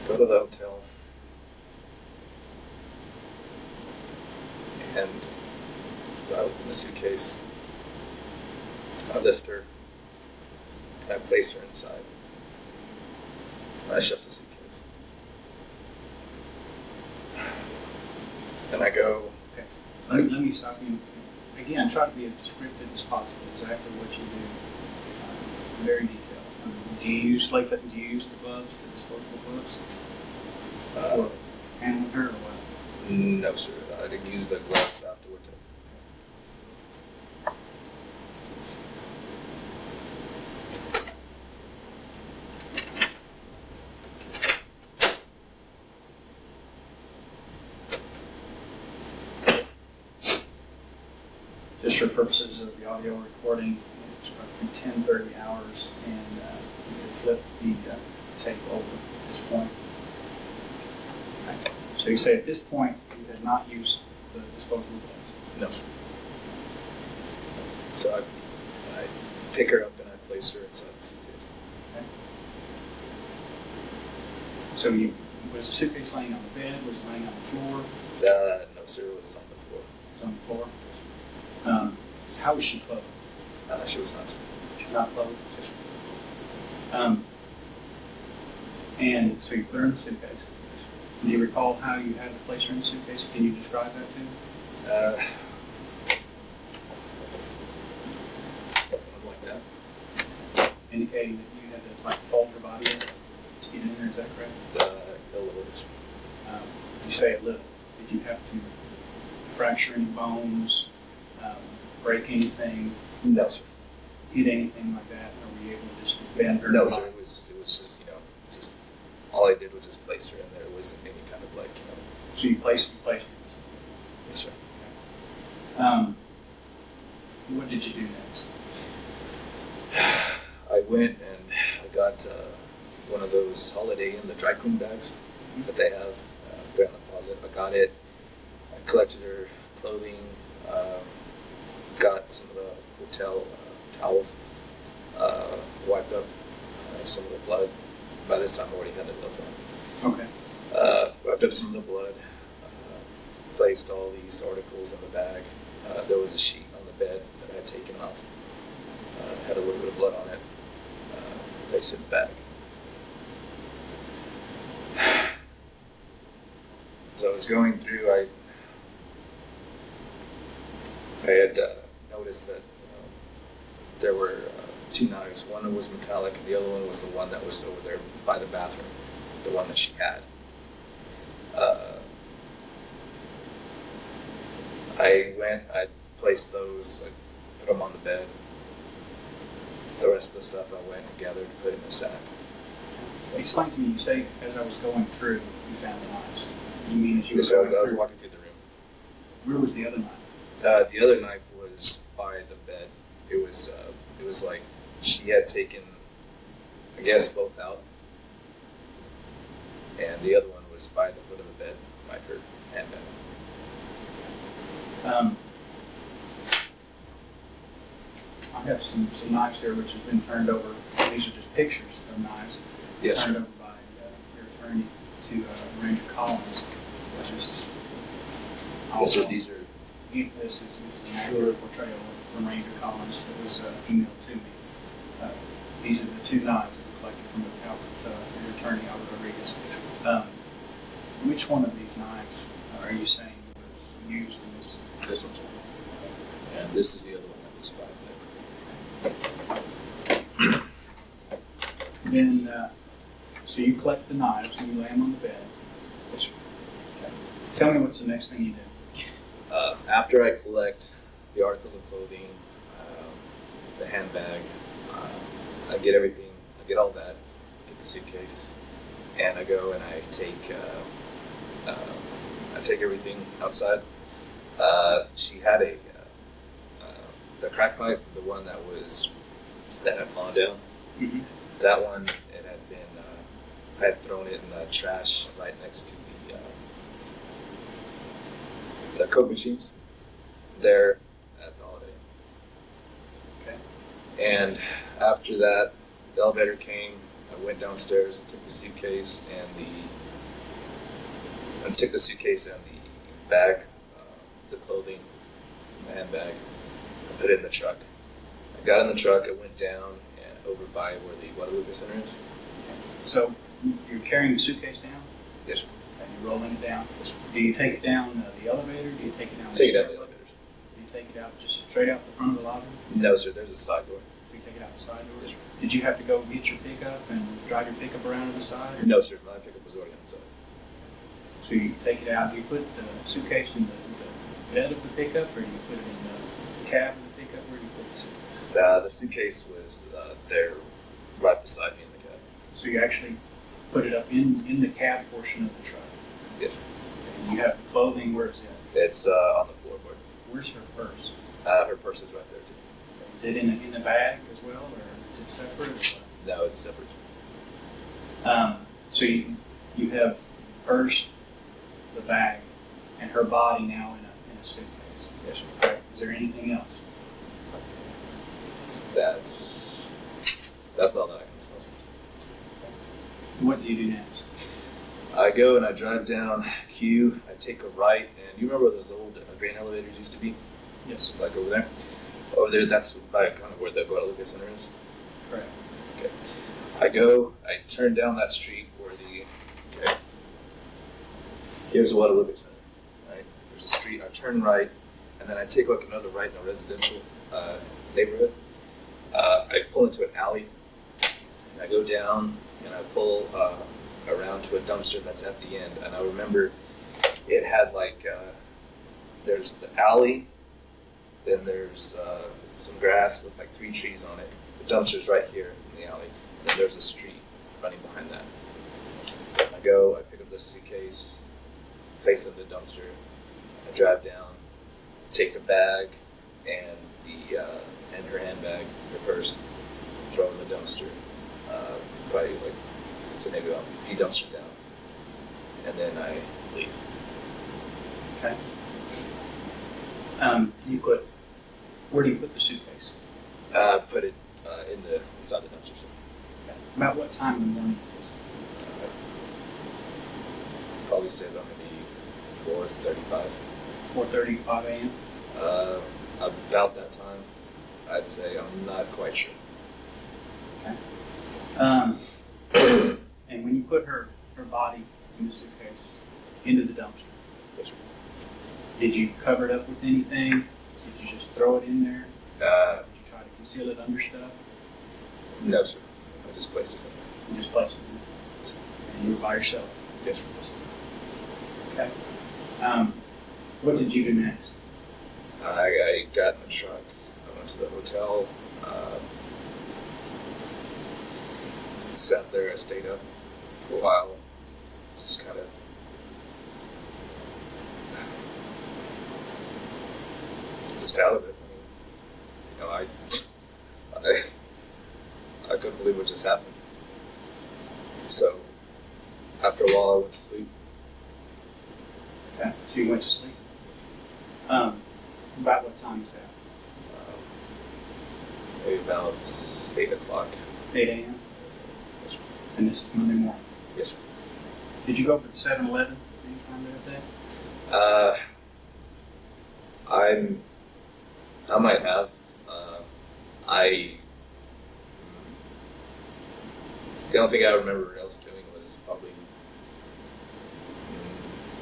Go to the hotel and I open the suitcase. I lift her and I place her inside. And I shut the suitcase. And I go. Okay. Let me stop you. Again, try to be as descriptive as possible. Exactly what you do. Very detailed. Do you use the gloves, the disposable gloves? Or handling her or what? No, sir. I didn't use the gloves afterwards. Just for purposes of the audio recording, it's roughly 10-30 hours, and you can flip the tape over at this point. Okay. So you say at this point you had not used the disposable gloves. No, sir. So I pick her up and I place her inside the suitcase. Okay. So was the suitcase laying on the bed? Was it laying on the floor? No, sir. It was on the floor. It was on the floor. How was she clothed? She was not, sir. She was not clothed. Yes, sir. And so you put her in the suitcase. Do you recall how you had to place her in the suitcase? Can you describe that to me? Like that. Indicating that you had to fold your body up to get in there. Is that correct? A little bit, sir. You say a little. Did you have to fracture any bones, break anything, No, sir. hit anything like that, or were you able to just bend her? No, sir. It was just just all I did was just place her in there. It wasn't any kind of So you placed her. Yes, sir. What did you do next? I went and I got one of those Holiday Inn, the dry clean bags that they have there in the closet. I got it. I collected her clothing. Got some of the hotel towels. Wiped up some of the blood. By this time, I already had the gloves on. Okay. Wiped up some of the blood. Placed all these articles in the bag. There was a sheet on the bed that I had taken off. Had a little bit of blood on it. Placed it in the bag. As I was going through, I had noticed that there were two knives. One was metallic, and the other one was the one that was over there by the bathroom, the one that she had. I placed those, I put them on the bed. The rest of the stuff I went and gathered and put in a sack. Explain to me, you say as I was going through, you found the knives. You mean as you were Yes, I going was through? walking through the room. Where was the other knife? The other knife was by the bed. It was like she had taken, I guess, both out, and the other one was by the foot of the bed, by her handbag. I have some knives here which have been turned over. These are just pictures of knives. Yes, Turned sir. over by your attorney to Ranger Collins. This is Yes, sir. These are. This is an accurate portrayal from Ranger Collins that was emailed to me. These are the two knives that were collected from your attorney, Albert Rodriguez. Which one of these knives are you saying was used in this? This one, sir. And this is the other one that was by the bed. Then, so you collect the knives and you lay them on the bed. Yes, sir. Okay. Tell me what's the next thing you do. After I collect the articles of clothing, the handbag, I get everything, I get all that, get the suitcase, and I go and I take everything outside. She had the crack pipe, the one that had fallen down. Mm-hmm. That one, it had been, I had thrown it in the trash right next to the Coke machines there at the Holiday. Okay. And after that, the elevator came. I went downstairs and took the suitcase and the bag, the clothing, the handbag. I put it in the truck. I got in the truck. I went down and over by where the Guadalupe Center is. So you're carrying the suitcase down, Yes, sir. and you're rolling it down. Yes, sir. Do you take it down the elevator? Do you take it down? Take it down the elevators. Do you take it out just straight out the front of the lobby? No, sir. There's a side door. Do you take it out the side door? Yes, sir. Did you have to go get your pickup and drive your pickup around to the side? Or? No, sir. My pickup was already on the side. So you take it out. Do you put the suitcase in the bed of the pickup, or do you put it in the cab of the pickup? Where do you put the suitcase? The suitcase was there right beside me in the cab. So you actually put it up in the cab portion of the truck. Yes, sir. And you have the clothing. Where is it? It's on the floorboard. Where's her purse? Her purse is right there, too. Is it in the bag as well, or is it separate? Or what? No, it's separate. So you have purse, the bag, and her body now in a suitcase. Yes, sir. Right. Is there anything else? That's all that I can tell. What do you do next? I go and I drive down Q. I take a right, and you remember where those old grain elevators used to be? Yes. Like over there? Over there, that's by kind of where the Guadalupe Center is. Correct. Okay. I turn down that street where okay. Here's the Guadalupe Center, right? There's a street, I turn right, and then I take like another right in a residential neighborhood. I pull into an alley, and I go down, and I pull around to a dumpster that's at the end. And I remember it had there's the alley, then there's some grass with like 3 trees on it. The dumpster's right here in the alley. Then there's a street running behind that. I pick up the suitcase, place it in the dumpster. I drive down, take the bag and her handbag, her purse, throw it in the dumpster. Probably maybe about a few dumpsters down, and then I leave. Okay. Where do you put the suitcase? Put it inside the dumpster. Okay. About what time in the morning is this? Probably say about maybe 4:35. 4:30 to 5 a.m.? About that time, I'd say. I'm not quite sure. Okay. And when you put her body in the suitcase into the dumpster, Yes, sir. did you cover it up with anything? Did you just throw it in there? Did you try to conceal it under stuff? No, sir. I just placed it in there. You just placed it in there? And you were by yourself? Yes, sir. Okay. What did you do next? I got in the truck. I went to the hotel. Sat there. I stayed up for a while. Just kind of out of it. I couldn't believe what just happened. So after a while, I went to sleep. Okay. So you went to sleep. About what time is that? Maybe about 8 o'clock. 8 a.m.? Yes, sir. And this is Monday morning. Yes, sir. Did you go up to the 7-Eleven anytime that day? I might have. The only thing I remember else doing was probably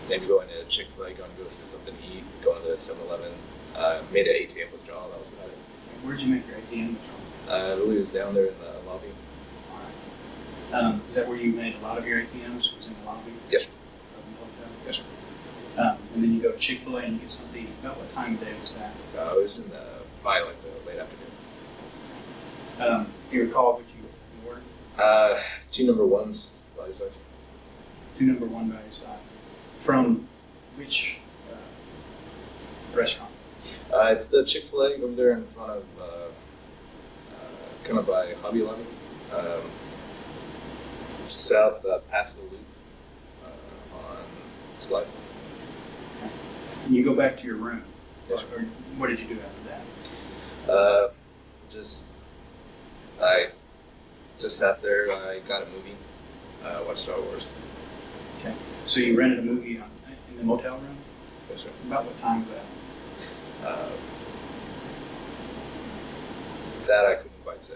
maybe going to Chick-fil-A, going to go see something to eat, going to the 7-Eleven, made an ATM withdrawal. That was about it. Where'd you make your ATM withdrawal? I believe it was down there in the lobby. All right. Is that where you made a lot of your ATMs? Was in the lobby Yes, sir. of the hotel? Yes, sir. and then you go to Chick-fil-A and you get something to eat. About what time of day was that? It was in probably like the late afternoon. Do you recall what you ordered? 2 number ones, body size. 2 number 1 value size. From which restaurant? It's the Chick-fil-A over there in front of, kind of by Hobby Lobby. South past the loop on Slide. And you go back to your room. Yes, Or what did you do after that? I just sat there. I got a movie. Watched Star Wars. Okay. So you rented a movie in the motel room? Yes, sir. About what time was that? That I couldn't quite say.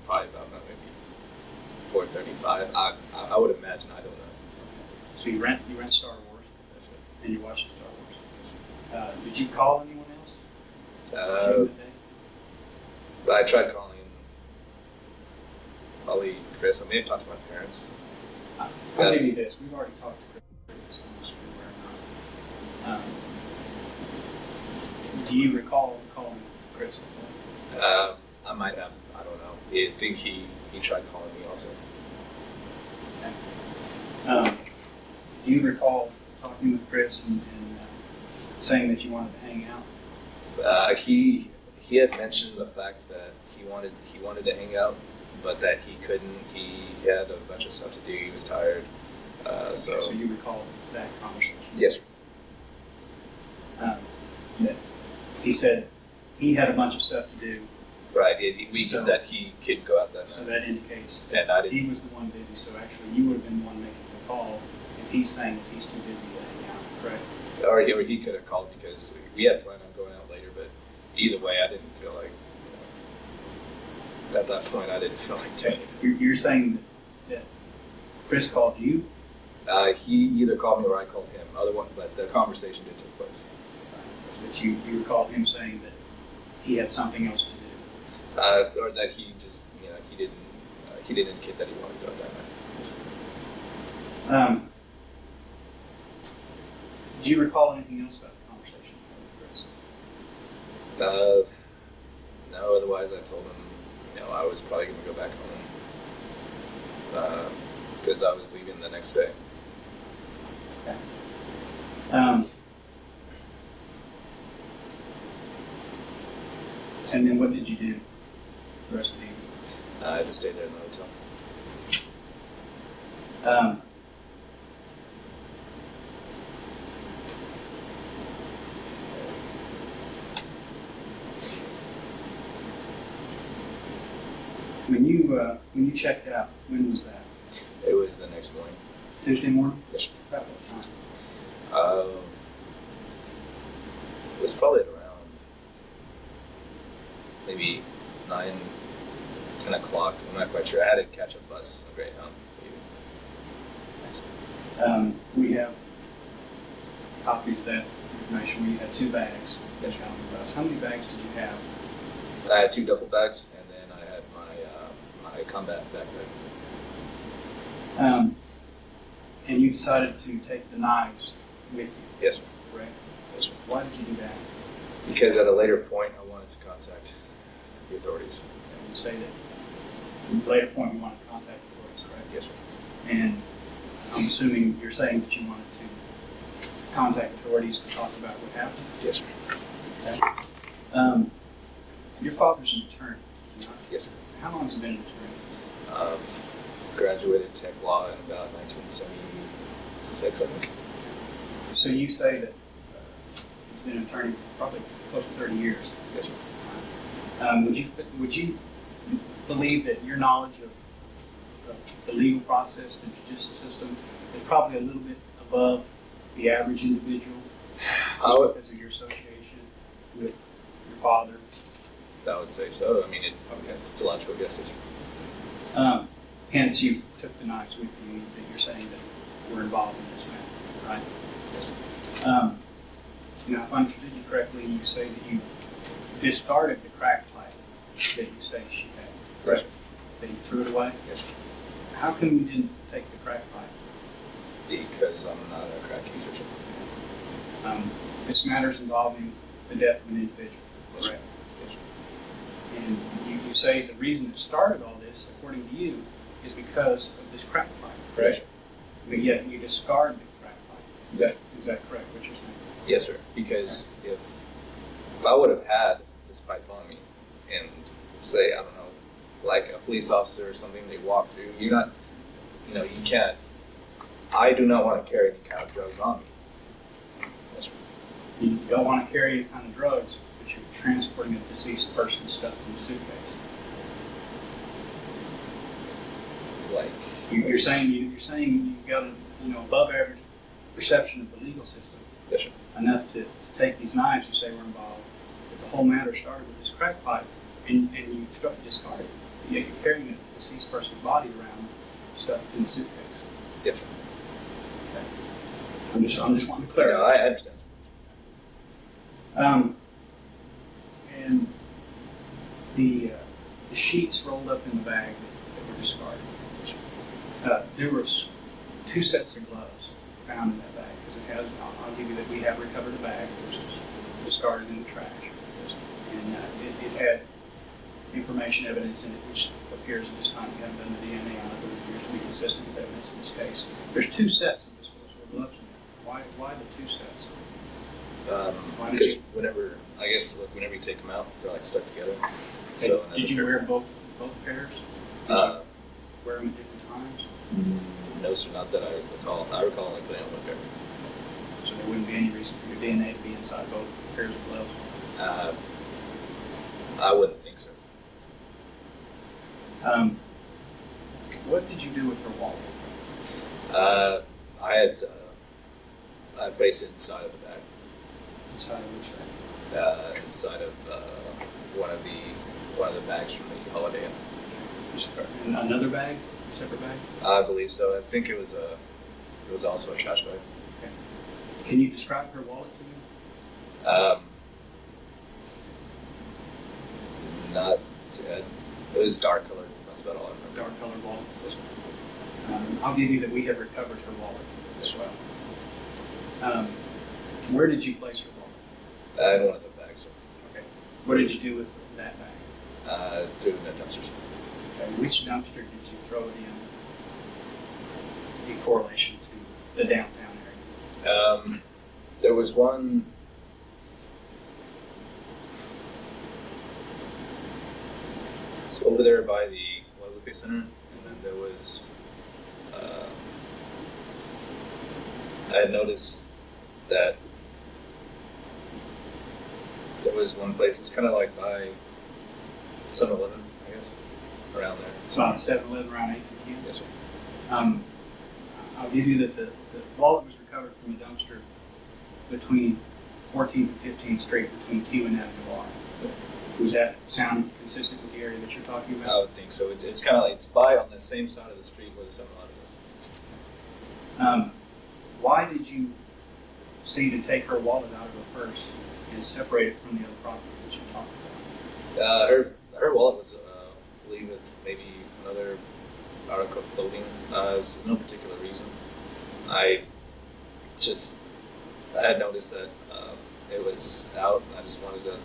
Probably about maybe 4:35. I would imagine. I don't know. So you rent Star Wars, Yes, sir. and you watched Star Wars. Did you call anyone else? Uh, I tried calling probably Chris. I may have talked to my parents. I'll give you this. We've already talked to Chris on this or not. Do you recall calling Chris? I might have. I don't know. I think he tried calling me also. Okay. Do you recall talking with Chris and saying that you wanted to hang out? He had mentioned the fact that he wanted to hang out, but that he couldn't. He had a bunch of stuff to do. He was tired. So you recall that conversation? Yes. That he said he had a bunch of stuff to do. Right. That he couldn't go out that night. So that indicates And I didn't. he was the one busy. So actually, you would have been the one making the call if he's saying that he's too busy to hang out, correct? Or he could have called because we had planned on going out later, but either way, I didn't feel like, at that point, I didn't feel like taking it. You're saying that Chris called you? He either called me or I called him. But the conversation did take place. That you recalled him saying that he had something else to do. Or that he just, he didn't indicate that he wanted to go out that night. Do you recall anything else about the conversation with Chris? No, otherwise I told him, I was probably going to go back home because I was leaving the next day. Okay. And then what did you do the rest of the evening? I just stayed there in the hotel. When you checked out, when was that? It was the next morning. Tuesday morning? Yes. About what time? It was probably at around maybe 9, 10 o'clock. I'm not quite sure. I had to catch a bus on Greyhound. We have copies of that information. We had 2 bags. Yes. On the bus. How many bags did you have? I had 2 duffel bags, and then I had my combat backpack. And you decided to take the knives with you, Yes, sir. correct? Yes, sir. Why did you do that? Because at a later point, I wanted to contact the authorities. You say that at a later point you want to contact the authorities, correct? Yes, sir. And I'm assuming you're saying that you wanted to contact authorities to talk about what happened? Yes, sir. Okay. Your father's an attorney, is he not? Yes, sir. How long has he been an attorney? Graduated tech law in about 1976, I think. So you say that he's been an attorney for probably close to 30 years. Yes, sir. Would you believe that your knowledge of the legal process, the judicial system, is probably a little bit above the average individual because of your association with your father? I would say so. I mean, I guess it's a logical guess. Yes, sir. Hence, you took the knives with you that you're saying that were involved in this matter, right? Yes, sir. Now, if I understood you correctly, you say that you discarded the crack pipe that you say she had, Yes, sir. that you threw it away. Yes, sir. How come you didn't take the crack pipe? Because I'm not a crack user. This matter is involving the death of an individual, Yes, sir. correct? Yes, sir. And you say the reason it started all this, according to you, is because of this crack pipe. Correct. But yet you discard the crack pipe. Exactly. Is that correct, what you're saying? Yes, sir. Because if I would have had this pipe on me, and say, I don't know, like a police officer or something, they walk through, you can't. I do not want to carry any kind of drugs on me. Yes, sir. You don't want to carry any kind of drugs, but you're transporting a deceased person stuffed in a suitcase. Like, You're saying you've got a above average perception of the legal system, yes, sir. enough to take these knives you say were involved. But the whole matter started with this crack pipe, and you discard it. Yet you're carrying a deceased person's body around stuffed in a suitcase. Yes, sir. Okay. I'm just wanting to No, clarify. I understand. And the sheets rolled up in the bag that were discarded. There was 2 sets of gloves found in that bag, because it has. I'll give you that we have recovered a bag that was discarded in the trash, and it had information, evidence in it, which appears at this time we haven't done the DNA on it, but it appears to be consistent with evidence in this case. There's 2 sets of disposable gloves in there. Why the 2 sets? Why did Because you- whenever you take them out, they're like stuck together. Hey, So did you wear both pairs? Did Uh, you wear them at different times? no, sir, not that I recall. I recall only putting on one pair. So there wouldn't be any reason for your DNA to be inside both pairs of gloves. I wouldn't think so. What did you do with her wallet? I placed it inside of the bag, Inside of which bag? inside of one of the bags from the Holiday Inn. In another bag? A separate bag? I believe so. I think it was also a trash bag. Okay. Can you describe her wallet to me? Not. It was dark colored. That's about all I remember. Dark colored wallet. This one. I'll give you that we have recovered her wallet as well. Where did you place her wallet? In one of the bags, sir. Okay. What did you do with that bag? Threw it in the dumpsters. Okay. Which dumpster did you throw it in correlation to the downtown area? There was one. It's over there by the Guadalupe Center, and then there was. I had noticed that there was one place. It's kind of like by 7-Eleven, I guess, around there. It's about 7-Eleven around 8th and Q. Yes, sir. I'll give you that the wallet was recovered from a dumpster between 14th and 15th Street between Q and Avenue R. Does that sound consistent with the area that you're talking I about? would think so. It's kind of like it's by on the same side of the street where the 7-Eleven is. Why did you see to take her wallet out of her purse and separate it from the other property that you're talking about? Her wallet was, I believe, with maybe another article of clothing. It's no particular reason. I had noticed that it was out, and I just wanted to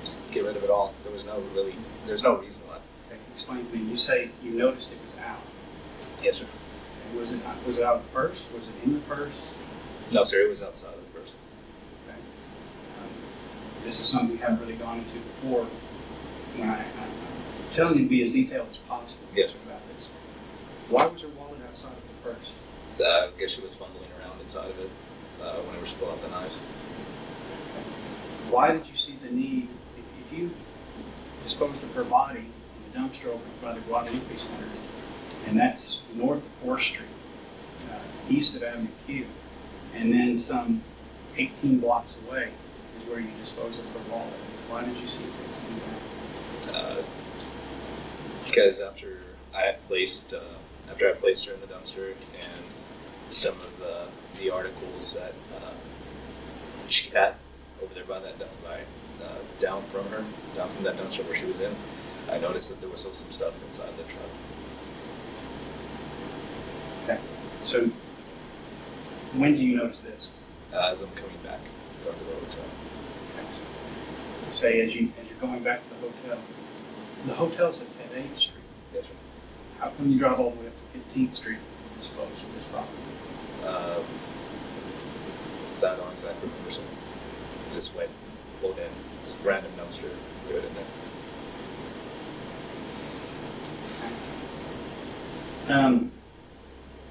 just get rid of it all. There's no reason why. Okay, explain to me. You say you noticed it was out. Yes, sir. Okay, was it out of the purse? Was it in the purse? No, sir. It was outside of the purse. Okay. This is something we haven't really gone into before. When I'm telling you to be as detailed as possible Yes, sir. about this. Why was her wallet outside of the purse? I guess she was fumbling around inside of it whenever she pulled out the knives. Why did you see the need, if you disposed of her body in the dumpster over by the Guadalupe Center, and that's north of 4th Street, east of Avenue Q, and then some 18 blocks away is where you dispose of her wallet. Why did you see fit to do that? Because after I placed her in the dumpster and some of the articles that she had over there down from that dumpster where she was in, I noticed that there was still some stuff inside the truck. Okay. So when do you notice this? as I'm coming back, going to the hotel. Say as you're going back to the hotel's at 8th Street. Yes, sir. How come you drive all the way up to 15th Street to dispose of this property? That I don't exactly remember, so just went, pulled in, just random dumpster, threw it in there.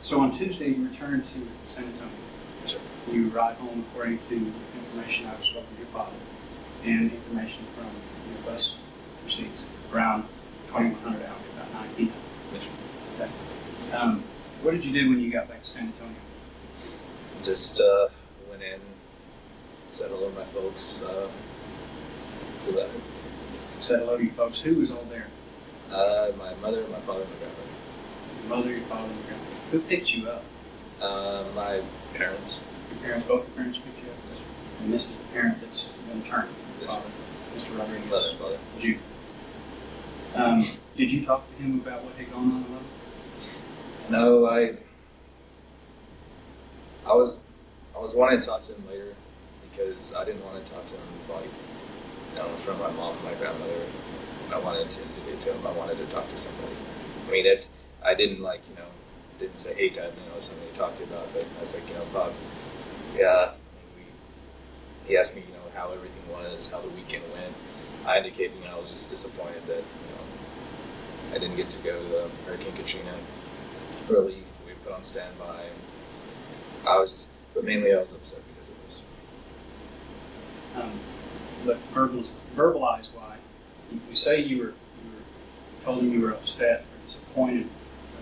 So on Tuesday, you returned to San Antonio. Yes, sir. You arrived home according to information I've spoken to your father and information from your bus receipts around 2100 hours, about 9 p.m. Yes, sir. Okay. What did you do when you got back to San Antonio? Just went in, said hello to my folks. Do that. Said hello to your folks. Who was all there? My mother, my father, and my grandmother. Your mother, your father, and your grandmother. Who picked you up? My parents. Your parents, both your parents picked you up? Yes, sir. And this is the parent that's been attorney, Yes, father, Mr. Rodriguez. Mother and father. Jr. Did you talk to him about what had gone on in Lubbock? No, I was wanting to talk to him later because I didn't want to talk to him in front of my mom and my grandmother. I wanted to interview to him. I wanted to talk to somebody. I mean, I didn't didn't say, hey, Dad, something to talk to you about, but I was like, Bob, yeah. He asked me, how everything was, how the weekend went. I indicated, I was just disappointed that, I didn't get to go to the Hurricane Katrina relief. We were put on standby. But mainly I was upset because of this. But verbalize why. You say you told him you were upset or disappointed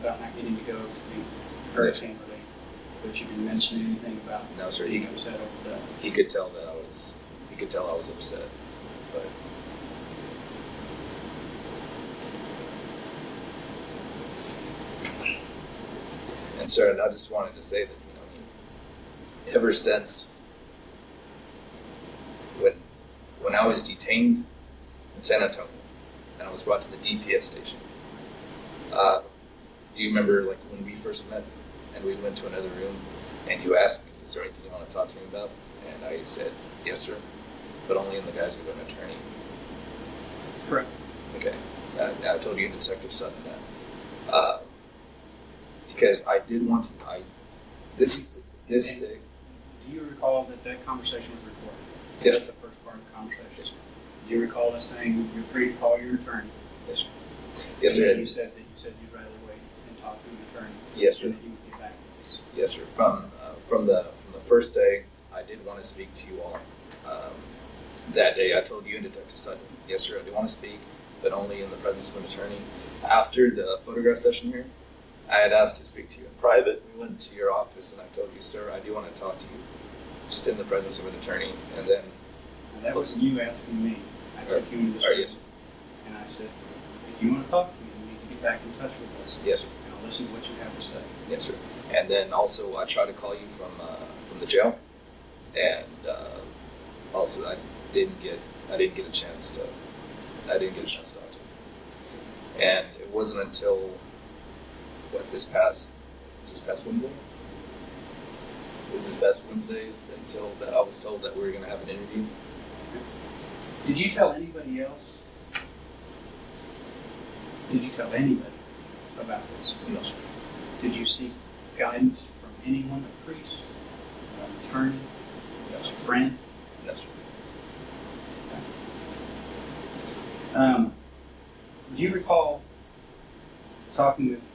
about not getting to go to the hurricane relief, but you didn't mention anything about No, sir. being upset over that. He could tell that I was upset, but and sir, I just wanted to say that ever since when I was detained in San Antonio and I was brought to the DPS station. Do you remember when we first met and we went to another room and you asked me, is there anything you want to talk to me about? And I said, yes, sir, but only in the guise of an attorney. Correct. Okay. I told you in Detective Sutton that. Because I did want to, this day. Do you recall that conversation was recorded? Yes. That's the first part of the conversation. Yes. Do you recall us saying you're free to call your attorney? Yes, sir. Yes, sir. You said you'd rather wait and talk to an attorney. Yes, sir. And that you would get back to us. Yes, sir. From the first day, I did want to speak to you all. That day, I told you and Detective Sutton, yes, sir, I do want to speak, but only in the presence of an attorney. After the photograph session here, I had asked to speak to you in private. We went to your office, and I told you, sir, I do want to talk to you, just in the presence of an attorney. And then that wasn't you asking me. I took you into this room, yes, sir. and I said, if you want to talk to me, you need to get back in touch with us. Yes, sir. And I'll listen to what you have to say. Yes, sir. And then also, I tried to call you from the jail, and also I didn't get a chance to talk to you. And it wasn't until this past Wednesday? It was this past Wednesday until that I was told that we were going to have an interview. Did you tell anybody else? Did you tell anybody about this? No, sir. Did you seek guidance from anyone, a priest, an attorney, No, a sir. friend? No, sir. Do you recall talking with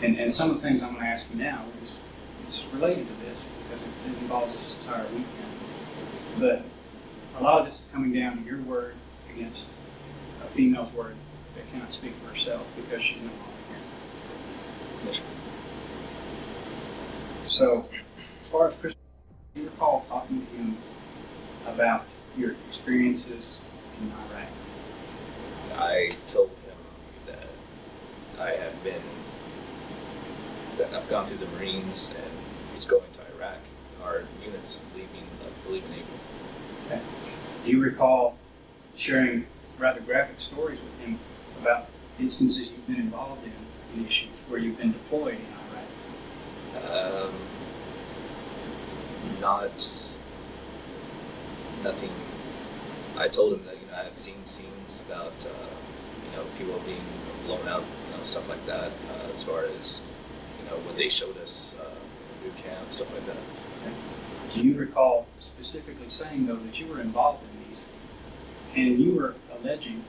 and some of the things I'm going to ask you now is related to this because it involves this entire weekend. But a lot of this is coming down to your word against a female's word that cannot speak for herself because she's no longer here. Yes, sir. So, as far as Chris, do you recall talking to him about your experiences in Iraq? I told him that I've gone through the Marines and was going to Iraq. Our unit's leaving, I believe, in April. Okay. Do you recall sharing rather graphic stories with him about instances you've been involved in issues where you've been deployed in Iraq? Nothing. I told him that I had seen scenes about people being blown out, stuff like that. As far as what they showed us in boot camp, stuff like that. Do you recall specifically saying though that you were involved in these, and you were alleging,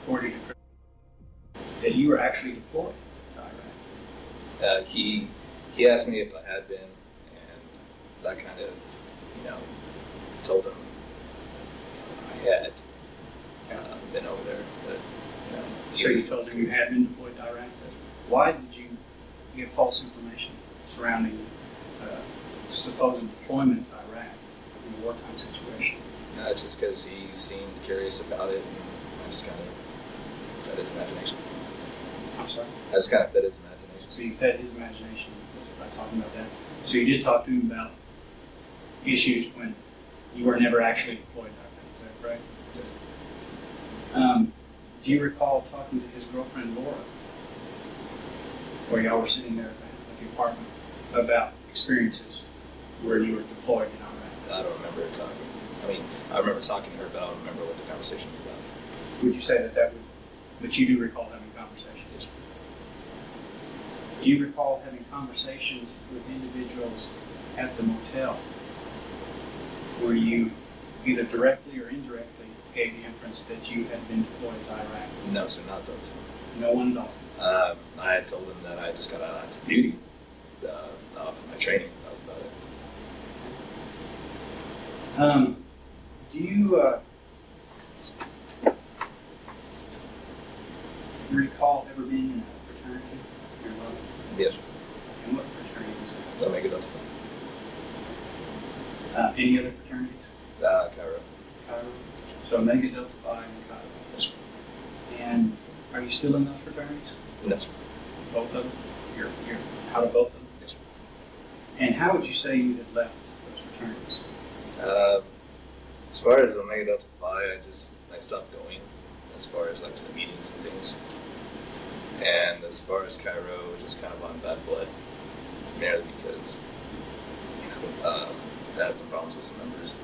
according to Chris, that you were actually deployed to Iraq? He asked me if I had been, and I kind of told him I had been over there. But So you told him you had been deployed to Iraq. Why did you give false information surrounding supposed deployment to Iraq in a wartime situation? Just because he seemed curious about it, and I just kind of fed his imagination. I'm sorry? I just kind of fed his imagination. So you fed his imagination by talking about that. So you did talk to him about issues when you were never actually deployed to Iraq. Is that correct? Do you recall talking to his girlfriend Laura, where y'all were sitting there at the apartment, about experiences where you were deployed in Iraq? I don't remember talking. I remember talking to her, but I don't remember what the conversation was about. Would you say that would, but you do recall having conversations? Yes. Do you recall having conversations with individuals at the motel where you either directly or indirectly gave the inference that you had been deployed to Iraq? No, sir, not those. No one at all? I had told him that I just got out of active duty for my training. That was about it. Do you recall ever being in a fraternity here in Lubbock? Yes, sir. And what fraternity was that? They'll make it up to Any other fraternities? Cairo. Cairo? So Omega Delta Phi and Cairo. Yes, sir. And are you still in those fraternities? No, sir. Both of them? You're out of both of them? Yes, sir. And how would you say you had left those fraternities? As far as Omega Delta Phi, I stopped going as far as to the meetings and things. And as far as Cairo, just kind of on bad blood, merely because I had some problems with some members.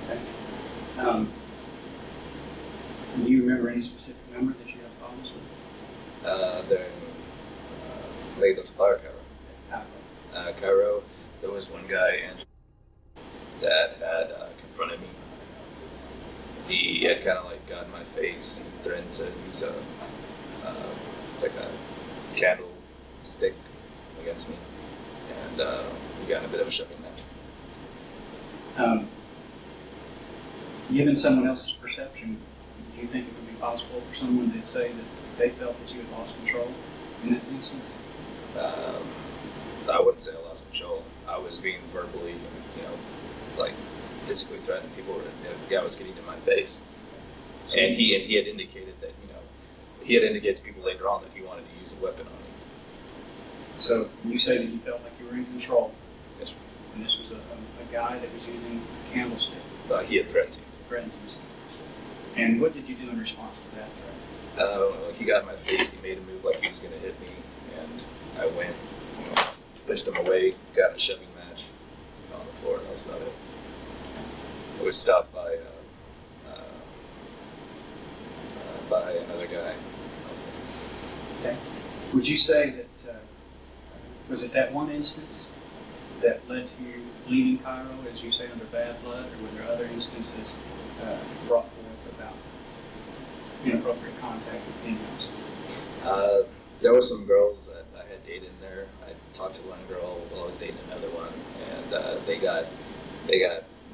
Okay. Do you remember any specific member that you had problems with? They're in Omega Delta Phi or Cairo. Cairo. Cairo, there was one guy, Andrew, that had confronted me. He had kind of got in my face. He threatened to use a candlestick against me, and we got in a bit of a shoving match. Given someone else's perception, do you think it would be possible for someone to say that they felt that you had lost control in that instance? I wouldn't say I lost control. I was being verbally, physically threatening people. The guy was getting in my face, and he had indicated that he had indicated to people later on that he wanted to use a weapon on me. So you say that you felt like you were in control. Yes, sir. And this was a guy that was using a candlestick. He had threatened to. And what did you do in response to that threat? He got in my face. He made a move like he was going to hit me, and I went, pushed him away, got in a shoving match on the floor, and that was about it. I was stopped by another guy. Okay. Would you say that was it that one instance that led to you leaving Cairo, as you say, under bad blood, or were there other instances brought forth about inappropriate contact with females? There were some girls that I had dated in there. I talked to one girl while I was dating another one, and they got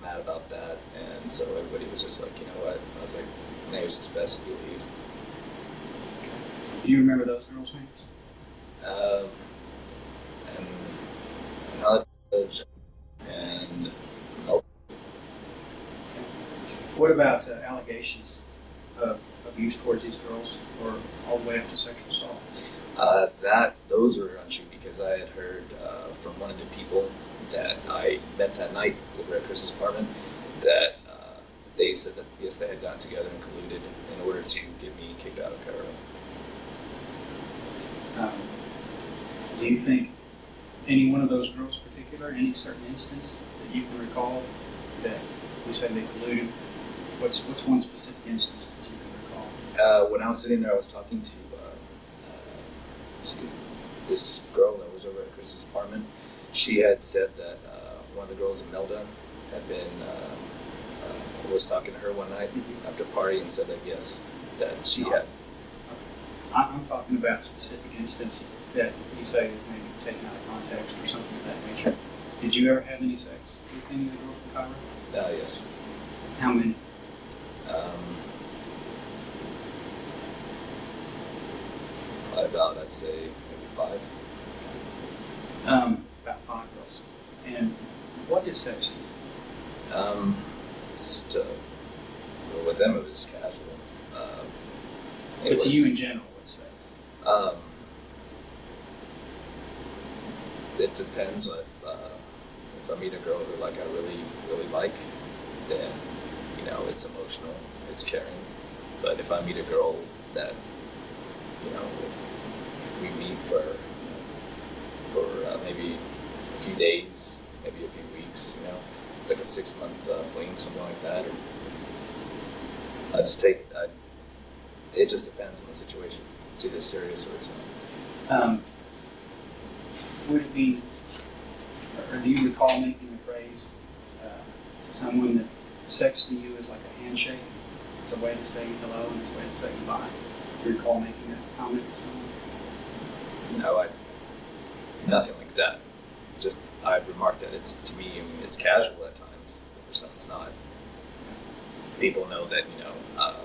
mad about that, and so everybody was just like, you know what? I was like, maybe it's just best if you leave. Do you remember those girls' names? And knowledge and help. What about allegations of abuse towards these girls, or all the way up to sexual assault? Those were untrue because I had heard from one of the people that I met that night over at Chris's apartment that they said that yes, they had gotten together and colluded in order to get me kicked out of Cairo. Do you think Any one of those girls in particular, any certain instance that you can recall that you said they colluded? What's one specific instance that you can recall? When I was sitting there, I was talking to this girl that was over at Chris's apartment. She had said that one of the girls in Melda had been was talking to her one night after a party and said that yes, that she had. I'm talking about a specific instance that you say is maybe taken out of context or something of that nature. Did you ever have any sex with any of the girls from Cairo? Yes. How many? About, I'd say, maybe 5. About 5 girls. And what is sex to you? Just, well, with them it was casual. But to you in general, what's sex? It depends if I meet a girl who I really like, then it's emotional, it's caring. But if I meet a girl that if we meet for maybe a few days, maybe a few weeks, it's like a 6-month fling, something like that, or it just depends on the situation. It's either serious or it's not. Would it be, or do you recall making a phrase to someone that sex to you is like a handshake? It's a way to say hello and it's a way to say goodbye. Do you recall making a comment to someone? No, nothing like that. Just I've remarked that to me, it's casual at times. For some, it's not. People know that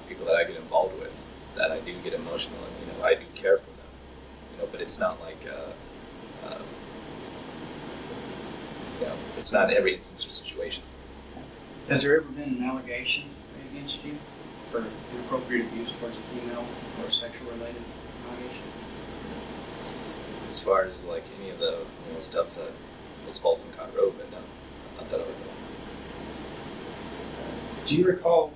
people that I get involved with, that I do get emotional and I do care for them. But it's not like it's not every instance or situation. Has there ever been an allegation against you for inappropriate abuse towards a female or sexual related allegation? As far as like any of the stuff that was false in Cairo, but no, not that I recall. Do you recall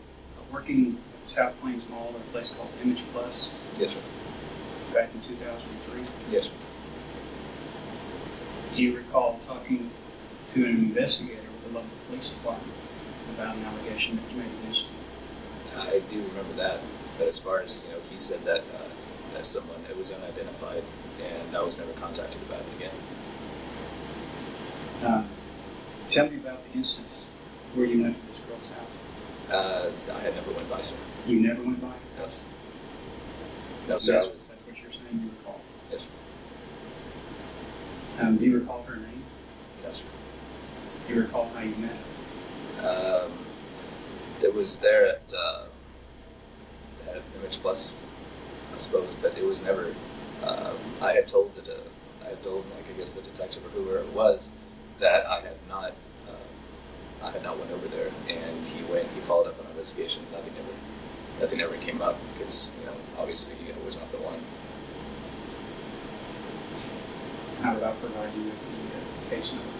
working at the South Plains Mall at a place called Image Plus? Yes, sir. Back in 2003? Yes, sir. Do you recall talking to an investigator with the Lubbock Police Department about an allegation that was made against you? I do remember that, but as far as he said that as someone it was unidentified, and I was never contacted about it again. Tell me about the instance where you went to this girl's house. I had never went by, sir. You never went by? No, sir. No, sir. That's what you're saying you recall? Yes, sir. Do you recall her name? No, sir. Do you recall how you met her? It was there at Image Plus, I suppose, but it was never. I had told the detective or whoever it was that I had not went over there, and he followed up on an investigation. Nothing ever came up because obviously it was not the one. How about providing you with the case number?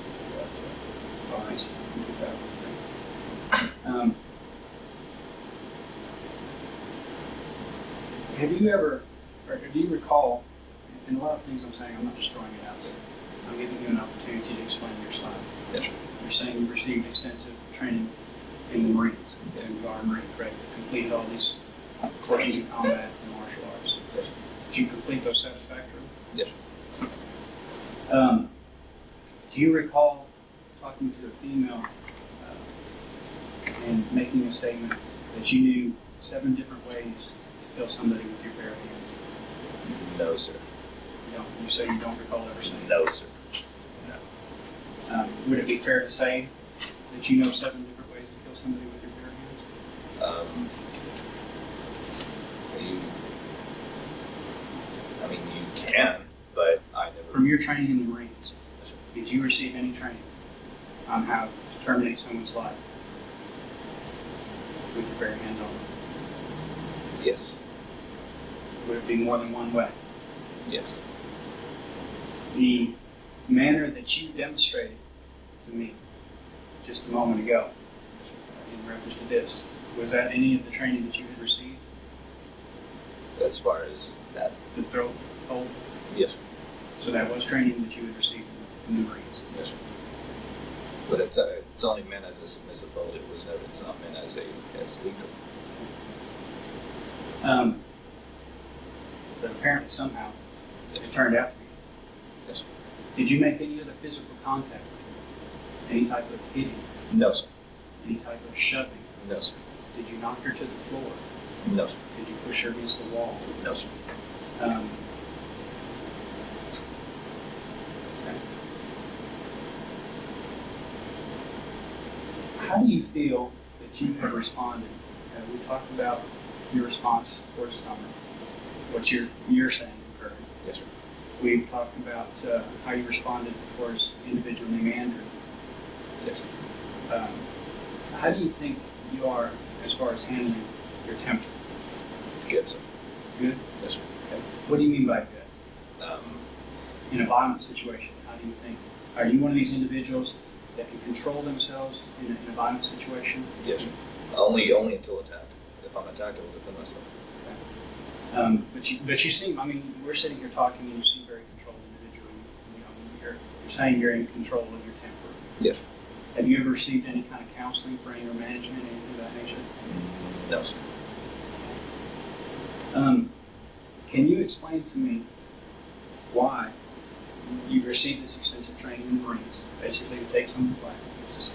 Fines. Have you ever, or do you recall, and a lot of things I'm saying, I'm not just throwing it out there, I'm giving you an opportunity to explain your side. Yes, sir. You're saying you received extensive training in the Marines, and you are a Marine, correct? You completed all these courses in combat and martial arts. Yes, sir. Did you complete those satisfactorily? Yes, sir. Do you recall talking to a female and making a statement that you knew 7 different ways to kill somebody with your bare hands? No, sir. No, you say you don't recall ever saying that? No, sir. No. Would it be fair to say that you know 7 different ways to kill somebody with your bare hands? You can, but I never. From your training in the Marines, Yes, sir. did you receive any training on how to terminate someone's life with your bare hands on? Yes. Would it be more than one way? Yes. The manner that you demonstrated to me just a moment ago in reference to this, was that any of the training that you had received? As far as that. The throat hold? Yes, sir. So that was training that you had received in the Marines. Yes, sir. But it's only meant as a submissive hold. It was noted it's not meant as lethal. But apparently somehow Yes, it sir. turned out to be. Yes, sir. Did you make any other physical contact with her? Any type of hitting? No, sir. Any type of shoving? No, sir. Did you knock her to the floor? No, sir. Did you push her against the wall? No, sir. Okay. How do you feel that you have responded? We talked about your response towards Summer, what you're saying occurred. Yes, sir. We've talked about how you responded towards an individual named Andrew. Yes, sir. How do you think you are as far as handling your temper? Good, sir. Good? Yes, sir. Okay. What do you mean by good? Um, In a violent situation, how do you think? Are you one of these individuals that can control themselves in a violent situation? yes, sir. Only until attacked. If I'm attacked, I will defend myself. But you seem, I mean, we're sitting here talking and you seem very controlled individual. You're saying you're in control of your temper. Yes, sir. Have you ever received any kind of counseling for anger management, anything of that nature? No, sir. Can you explain to me why you've received this extensive training in the Marines, basically to take someone's life?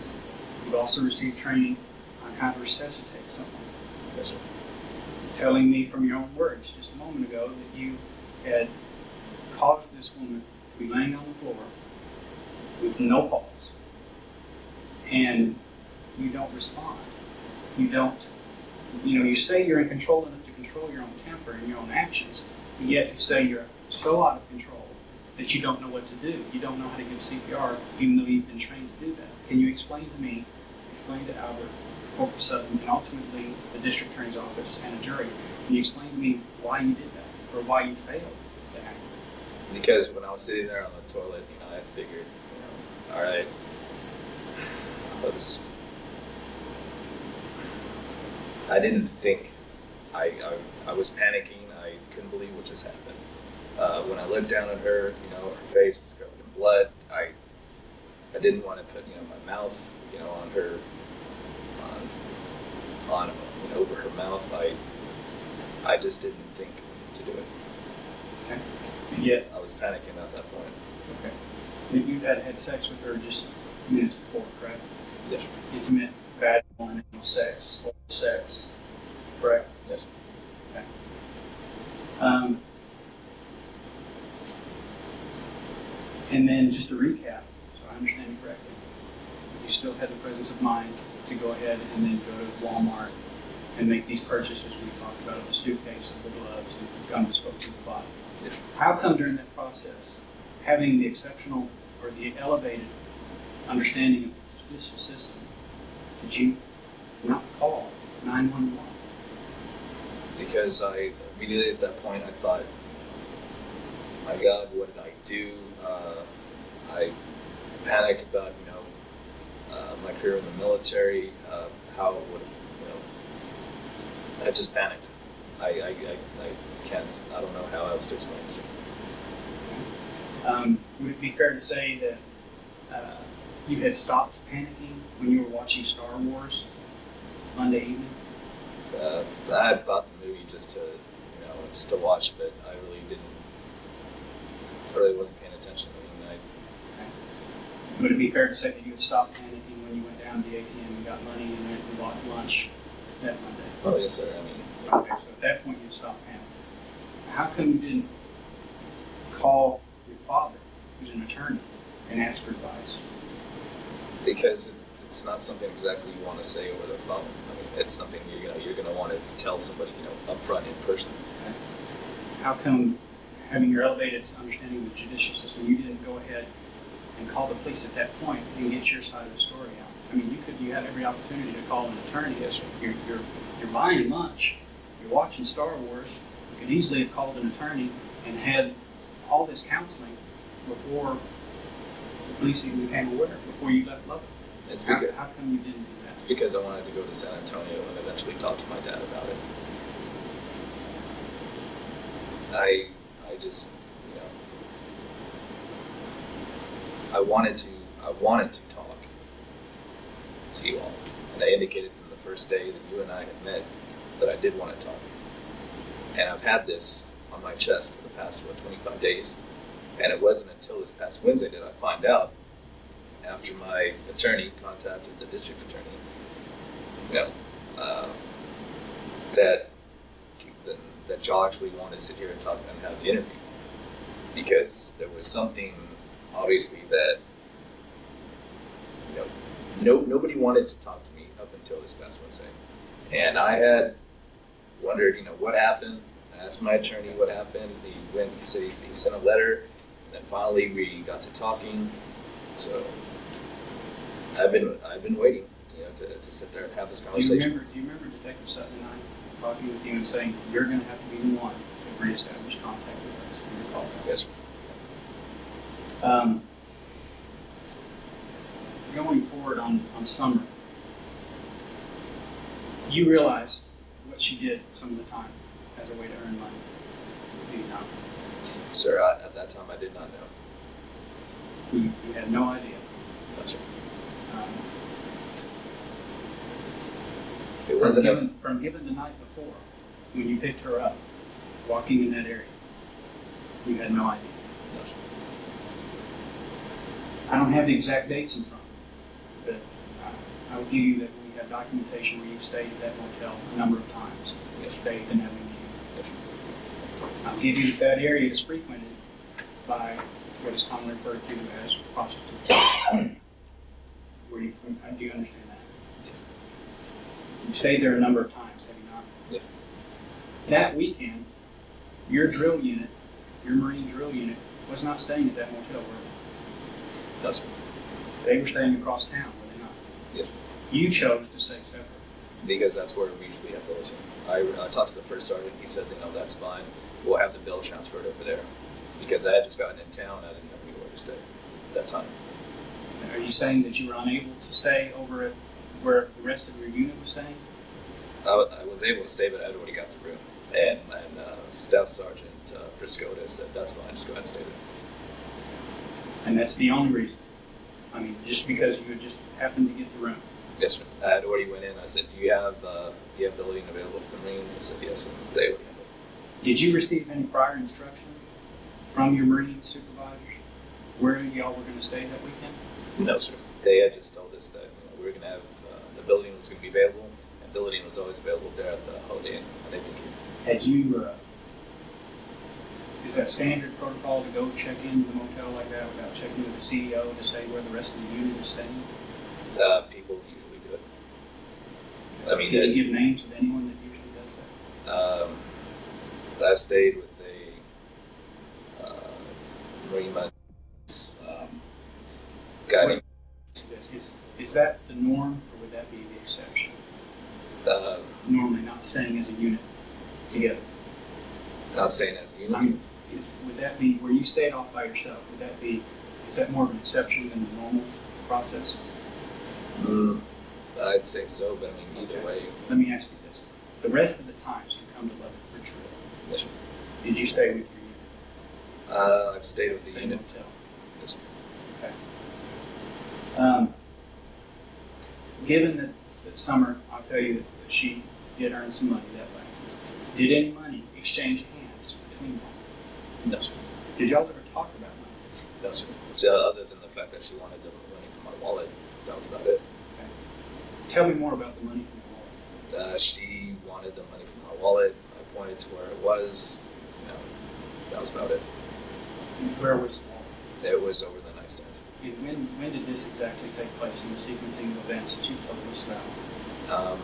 You've also received training on how to resuscitate someone. Yes, sir. Telling me from your own words just a moment ago that you had caused this woman to be laying on the floor with no pulse, and you don't respond. You don't, you say you're in control enough to control your own temper and your own actions, and yet you say you're so out of control that you don't know what to do. You don't know how to give CPR, even though you've been trained to do that. Can you explain to Albert, Corporal Sutton, and ultimately the district attorney's office and a jury, can you explain to me why you did that, or why you failed to act? Because when I was sitting there on the toilet, I figured, all right, I didn't think. I was panicking. I couldn't believe what just happened. When I looked down at her, her face was covered in blood. I didn't want to put, my mouth, on her, on over her mouth. I just didn't think to do it. Okay. And yet, I was panicking at that point. okay. And you had sex with her just minutes before, correct? Yes, sir. Intimate, vaginal, and anal sex, oral sex, correct? Yes, sir. Okay. And then just to recap, so I understand you correctly, you still had the presence of mind to go ahead and then go to Walmart and make these purchases we talked about of the suitcase, of the gloves, and the gun disposal of the body. Yes. How come during that process, having the exceptional or the elevated understanding of the judicial system, did you not call 911? Because I immediately at that point I thought, my God, what did I do? I panicked about my career in the military, how it would I just panicked. I can't. I don't know how else to explain this. Would it be fair to say that you had stopped panicking when you were watching Star Wars Monday evening? I had bought the movie just to watch, but I really wasn't paying attention. Would it be fair to say that you had stopped panicking when you went down to the ATM and got money and went and bought lunch that Monday? Oh yes, sir. Okay, so at that point you had stopped panicking. How come you didn't call your father, who's an attorney, and ask for advice? Because it's not something exactly you want to say over the phone. It's something you're going to want to tell somebody up front in person. Okay. How come, having your elevated understanding of the judicial system, you didn't go ahead and call the police at that point and get your side of the story out? You had every opportunity to call an attorney. Yes, sir. You're buying lunch. You're watching Star Wars. You could easily have called an attorney and had all this counseling before the police even became aware, before you left Lubbock. How come you didn't do that? It's because I wanted to go to San Antonio and eventually talk to my dad about it. I just, I wanted to talk to you all, and I indicated from the first day that you and I had met that I did want to talk. And I've had this on my chest for the past 25 days, and it wasn't until this past Wednesday that I find out, after my attorney contacted the district attorney, that y'all actually want to sit here and talk and have the interview, because there was something obviously that nobody wanted to talk to me up until this past Wednesday, and I had wondered what happened. I asked my attorney what happened. He said he sent a letter, and then finally we got to talking. So I've been waiting to sit there and have this conversation. Do you remember Detective Sutton and I talking with you and saying you're going to have to be the one to reestablish contact with us? Do you recall that? Yes, sir. Going forward on Summer, you realize what she did some of the time as a way to earn money. Do you not? Sir, at that time I did not know. You had no idea. No, sir. It From wasn't given the night before, when you picked her up, walking in that area, you had no idea. No, sir. I don't have the exact dates in front of me, but I will give you that we have documentation where you've stayed at that motel a number of times. Yes, sir. Stayed in Evan Yes, sir. I'll give you that area is frequented by what is commonly referred to as prostitutes. Do you understand that? Yes. You've stayed there a number of times, have you not? Yes. That weekend, your drill unit, your Marine drill unit, was not staying at that motel, were they? No, sir. They were staying across town, were they not? Yes, sir. You chose to stay separate. Because that's where we usually have bills. I talked to the first sergeant. He said, that's fine. We'll have the bill transferred over there. Because I had just gotten in town, I didn't have anywhere to stay at that time. Are you saying that you were unable to stay over at where the rest of your unit was staying? I was able to stay, but I had already got the room. And Staff Sergeant Priscoda said, that's fine, just go ahead and stay there. And that's the only reason? I mean, just because you had just happened to get the room? Yes, sir. I had already went in. I said, do you have building available for the Marines? I said, yes, and they already had it. Did you receive any prior instruction from your Marine supervisors where y'all were going to stay that weekend? No, sir. They had just told us that we were going to have the building was going to be available, and building was always available there at the Holiday Inn. I think Had you, is that standard protocol to go check into the motel like that without checking with the CEO to say where the rest of the unit is staying? people usually do it. I mean, can you give names of anyone that usually does that? I've stayed with a Marine guy named. Is that the norm, or would that be the exception? Normally not staying as a unit together. Not staying as a unit. Would that be, where you stayed off by yourself, is that more of an exception than the normal process? I'd say so, but I mean, either way. Let me ask you this. The rest of the times you come to Lubbock for drill, Yes, sir. did you stay with your unit? I've stayed with the Same unit. hotel? Yes, sir. Okay. Given that Summer, I'll tell you that she did earn some money that way. Did any money exchange hands between them? No, sir. Did y'all ever talk about money? No, sir. So, other than the fact that she wanted the money from my wallet, that was about it. Okay. Tell me more about the money from the wallet. She wanted the money from my wallet. I pointed to where it was. That was about it. Where was the wallet? It was over the nightstand. And when did this exactly take place in the sequencing of events that you told us about?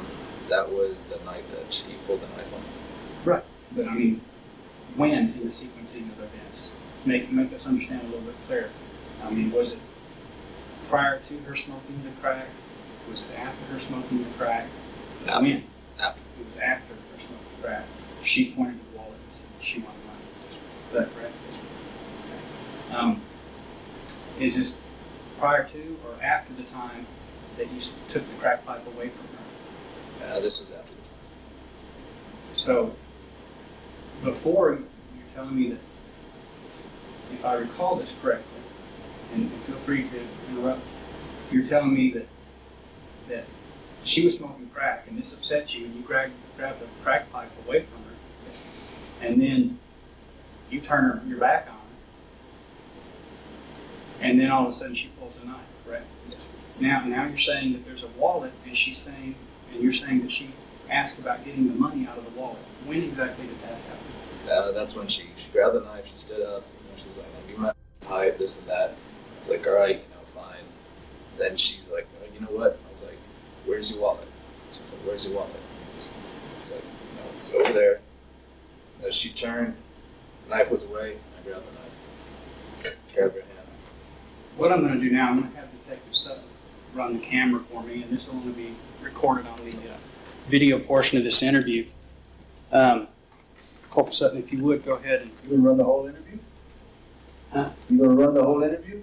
That was the night that she pulled the knife on me. Right. But I mean, when in the sequencing of events? Make us understand a little bit clearer. I mean, was it prior to her smoking the crack? Was it after her smoking the crack? After. When? After. It was after her smoking the crack. She pointed to the wallet and said she wanted money. Is that correct? Okay. Is this prior to or after the time that you took the crack pipe away from her? This was after the time. So, before, you're telling me that, if I recall this correctly, and feel free to interrupt. You're telling me that she was smoking crack, and this upset you, and you grabbed the crack pipe away from her, and then you turn your back on her, and then all of a sudden she pulls a knife, correct? Yes. Now you're saying that there's a wallet, and you're saying that she asked about getting the money out of the wallet. When exactly did that happen? That's when she grabbed the knife, she stood up, she's like, give me my pipe, this and that. I was like, all right, fine. Then she's like, you know what? I was like, where's your wallet? She's like, where's your wallet? I was like, it's over there. As she turned, the knife was away, I grabbed the knife, grabbed her hand. What I'm going to do now, I'm going to have Detective Sutton run the camera for me, and this will only be recorded on the video portion of this interview. Corporal Sutton, if you would, go ahead and... You gonna run the whole interview? Huh? You gonna run the whole interview?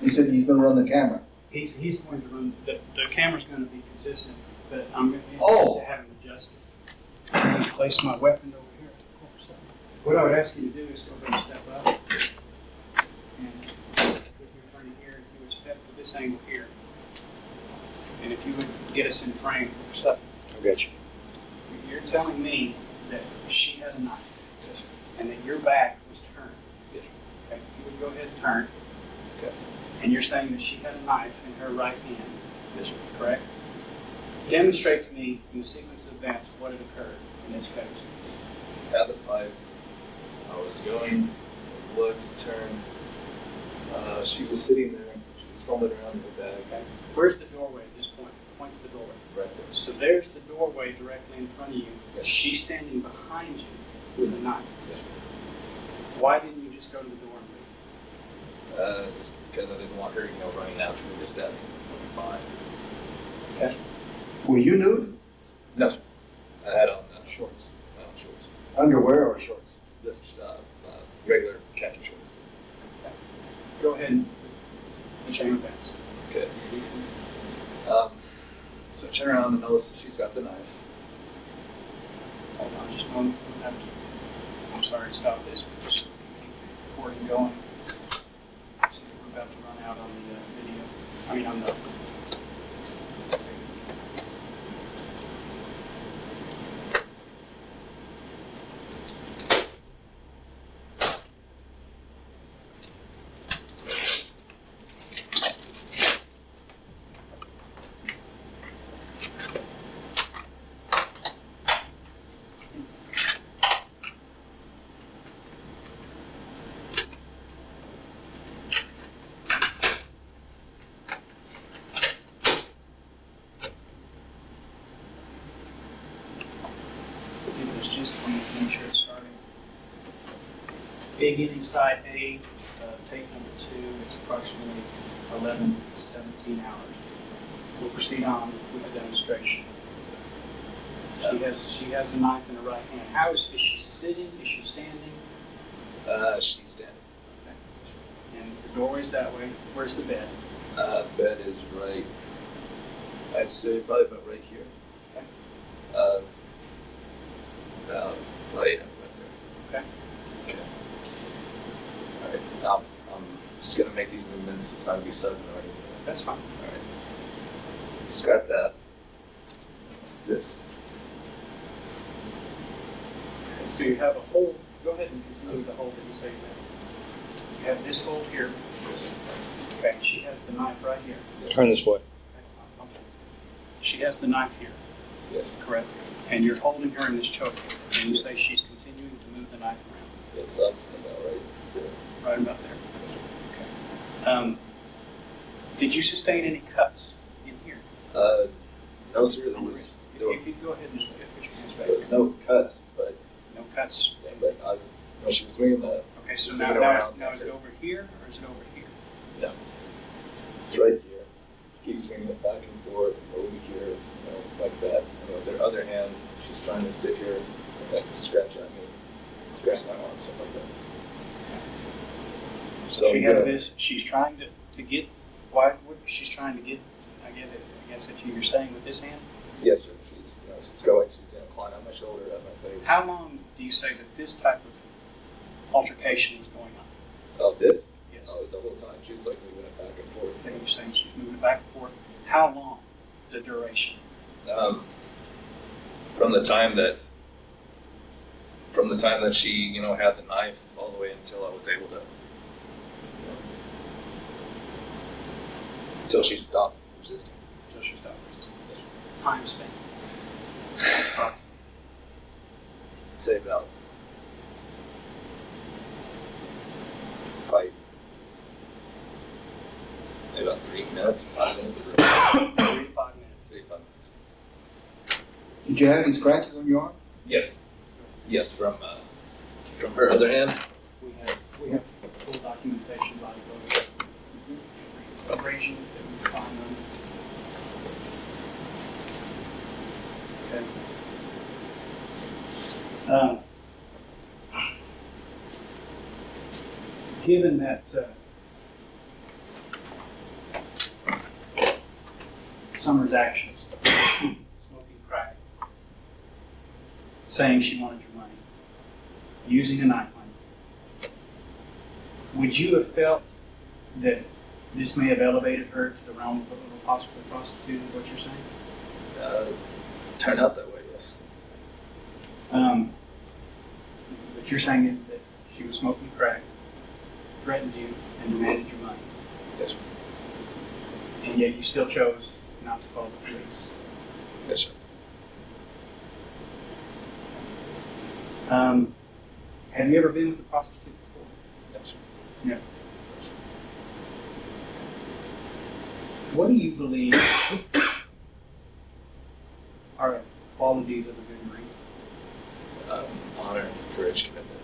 He said he's gonna run the camera. He's going to run... The camera's going to be consistent, but I'm going Oh. to have him adjust it. I'm going to place my weapon over here. Corporal Sutton. What I would ask you to do is go ahead and step up. And if you're turning here, if you would step to this angle here. And if you would get us in frame, Corporal Sutton. I got you. You're telling me that she had a knife, and that your back was turned. Yes. Okay, you would go ahead and turn. Okay. And you're saying that she had a knife in her right hand, Yes, sir. correct? Demonstrate to me in the sequence of events what had occurred in this case. Had the pipe. I was going, looked, turned. She was sitting there. She was fumbling around in the bag. Okay. Where's the doorway at this point? Point to the doorway. Right there. So there's the doorway directly in front of you. Yes. She's standing behind you with a knife. Yes, sir. Why didn't you just go to the door and leave? It's because I didn't want her, running out to me to stab me. Fine. Okay. Were you nude? No, sir. I had on Shorts. shorts. Underwear or shorts? Just regular khaki shorts. Go ahead and the chain of events. Okay. So I turn around and notice that she's got the knife. Hold on just a moment. I'm sorry to stop this, but just keep the recording going. So we're about to run out on the video. On the... Make sure it's starting. Beginning side A, take number 2, it's approximately 11:17 hours. We'll proceed on with the demonstration. She has a knife in her right hand. How is she sitting? Is she standing? She's standing. Okay. And the doorway's that way. Where's the bed? Bed is right. I'd say probably about right here. Okay. Right there. Okay. Okay. All right. I'm just gonna make these movements. It's not gonna be sudden or anything. That's fine. All right. Just got that. This. Okay, so you have a hold. Go ahead and continue the hold that you say you have. You have this hold here. Okay. She has the knife right here. Turn this way. Okay. She has the knife here. Yes. Correct. And you're holding her in this choke, and you say she's continuing to move the knife around. It's up about right there. Right about there. Okay. Did you sustain any cuts in here? No, sir. There was If you go ahead and put your hands back. there was no cuts, but No cuts. yeah, but I was when she was swinging the. Okay, so swinging now around. is it over here or is it over here? No. It's right here. Keep swinging it back and forth over here, like that. And with her other hand, she's trying to sit here and like scratch at me, scratch my arm, stuff like that. So she has this. She's trying to get. Why? What she's trying to get? I get it. I guess that you're saying with this hand. Yes, sir. She's going. She's clawing at my shoulder, at my face. How long do you say that this type of altercation was going Oh, this? Yes. Oh, the whole time. She's like moving it back and forth. Okay, you're saying she's moving it back and forth. How long? The duration? From the time that she, had the knife all the way until I was able to, until she stopped resisting. Until she stopped resisting. Time spent. I'd say about 5, maybe about 3 minutes, 5 minutes. 3 to 5 minutes. 3 to 5 minutes. Did you have any scratches on your arm? Yes. Yes, from her other hand. We have full documentation, body photos, abrasions that we find on it. Okay. Given that Summer's actions, smoking crack, saying she wanted your money, using a knife on you, would you have felt that this may have elevated her to the realm of a possible prostitute, is what you're saying? Turned out that way, yes. But you're saying that she was smoking crack, threatened you, and demanded your money, Yes, sir. and yet you still chose not to call the police. Yes, sir. Have you ever been with a prostitute before? Yes, sir. No. What do you believe are the qualities of a good Marine? Honor, courage, commitment,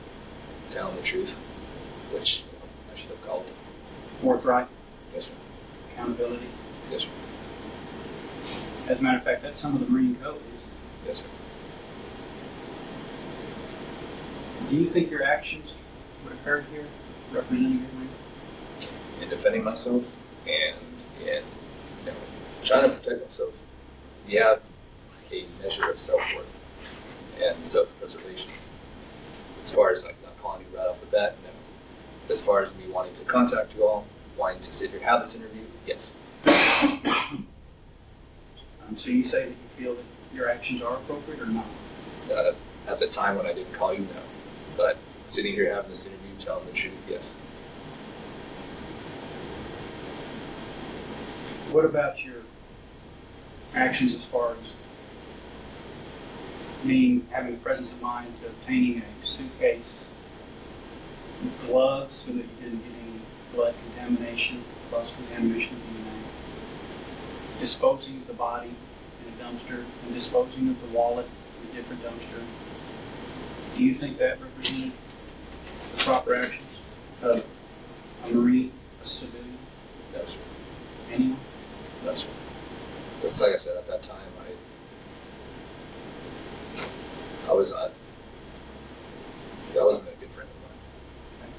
telling the truth, which I should have called it. Forthright, Yes, sir. accountability. Yes, sir. As a matter of fact, that's some of the Marine code, isn't it? Yes, sir. Do you think your actions would occur here, representing your Marine? In defending myself and in trying to protect myself, you have a measure of self-worth and self-preservation. As far as like not calling you right off the bat, no. As far as me wanting to contact you all, wanting to sit here have this interview, yes. So you say that you feel that your actions are appropriate or not? At the time when I didn't call you, no. But sitting here having this interview, telling the truth, yes. What about your actions as far as having the presence of mind to obtaining a suitcase with gloves so that you didn't get any blood contamination, cross-contamination of DNA, disposing of the body in a dumpster, and disposing of the wallet in a different dumpster? Do you think that represented the proper actions of a Marine, a civilian, No, sir. anyone? No, sir. But like I said, at that time, I was not. That wasn't a good friend of mine.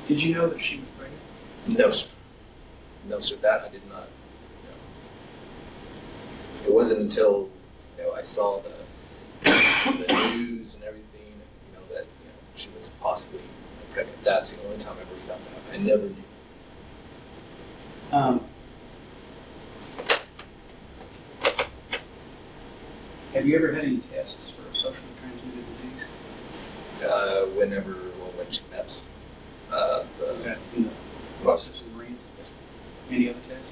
Did you know that she was pregnant? No, sir. No, sir. That I did not know. It wasn't until I saw the news and everything, and that she was possibly pregnant. That's the only time I ever found out. I never knew. Have you ever had any tests for a socially transmitted disease? When she met. Is that in the process of the Marine? Any other tests?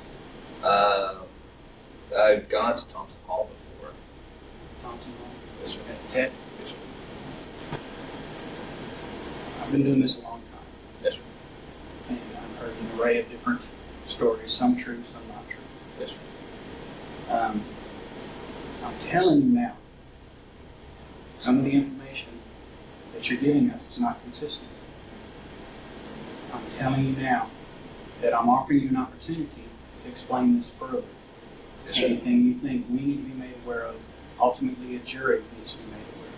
I've gone to Thompson Hall before. Thompson Hall? Yes, sir. At TET? Yes, sir. I've been doing this a long time, Yes, sir. and I've heard an array of different stories, some true, some not true. Yes, sir. I'm telling you now, some of the information that you're giving us is not consistent. I'm telling you now that I'm offering you an opportunity to explain this further. Yes, sir. Anything you think we need to be made aware of, ultimately a jury needs to be made aware of.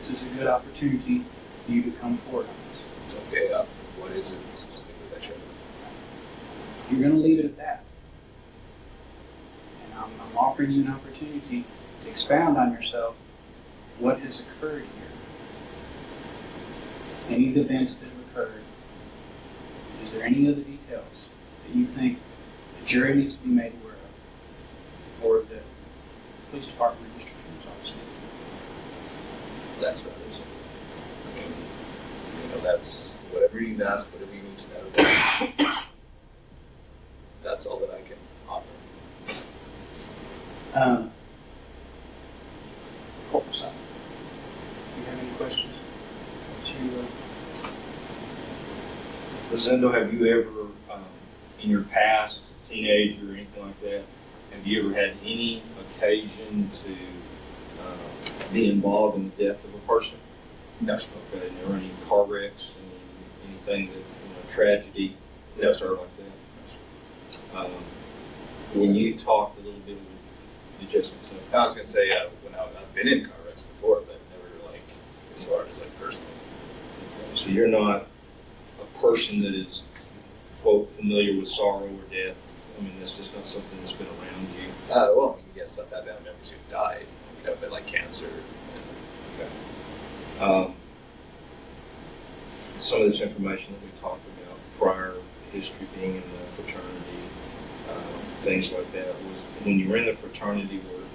This is a good opportunity for you to come forward on this. Okay, what is it specifically that you're doing? You're going to leave it at that. And I'm offering you an opportunity to expound on yourself, what has occurred here. Any of the events that have occurred Is there any other details that you think the jury needs to be made aware of, or the police department or district attorney's office? That's what it is. I mean, that's whatever you've asked, whatever you need to know. That's all that I can offer. Corporal side, do you have any questions? Rosendo, have you ever, in your past, teenager or anything like that, have you ever had any occasion to be involved in the death of a person? No, sir. Okay, never any car wrecks, anything that, tragedy, No, sir. like that? No, sir. When you talked a little bit with the Jessica, I was going to say, when I've been in car wrecks before, but never as far as personally. so you're not a person that is, quote, familiar with sorrow or death. I mean, that's just not something that's been around you. Well, you get stuff out of members who died, but like cancer. Okay. Some of this information that we talked about, prior history being in the fraternity, things like that, was when you were in the fraternity where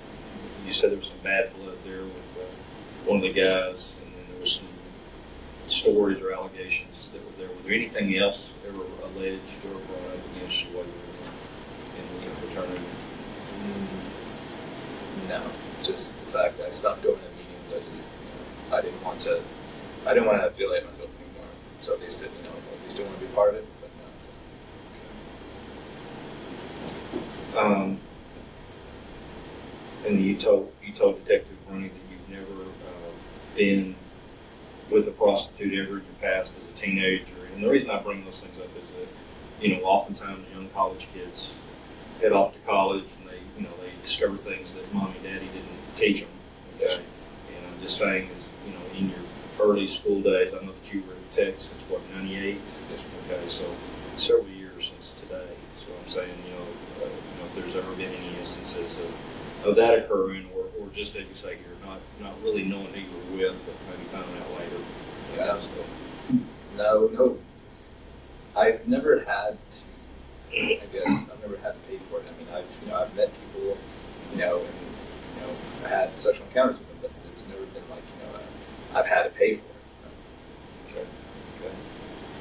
you said there was some bad blood there with one of the guys, and then there was some stories or allegations that were there. Were there anything else ever alleged or brought up against you while you were in the fraternity? No, just the fact that I stopped going to meetings. I didn't want to affiliate myself anymore. So they said, you still want to be part of it? I said no. And you told Detective Rooney that you've never been with a prostitute ever in your past as a teenager. And the reason I bring those things up is that, oftentimes young college kids head off to college and they discover things that mom and daddy didn't teach them. Okay? And I'm just saying, in your early school days, I know that you were in Tech since 98? Okay, so several years since today. So I'm saying, if there's ever been any instances of that occurring, or just as you say, you're not really knowing who you were with, but maybe finding out later. Yeah. No. I've never had to. I've never had to pay for it. I mean, I've met people, and I had sexual encounters with them, but it's never been like I've had to pay for it.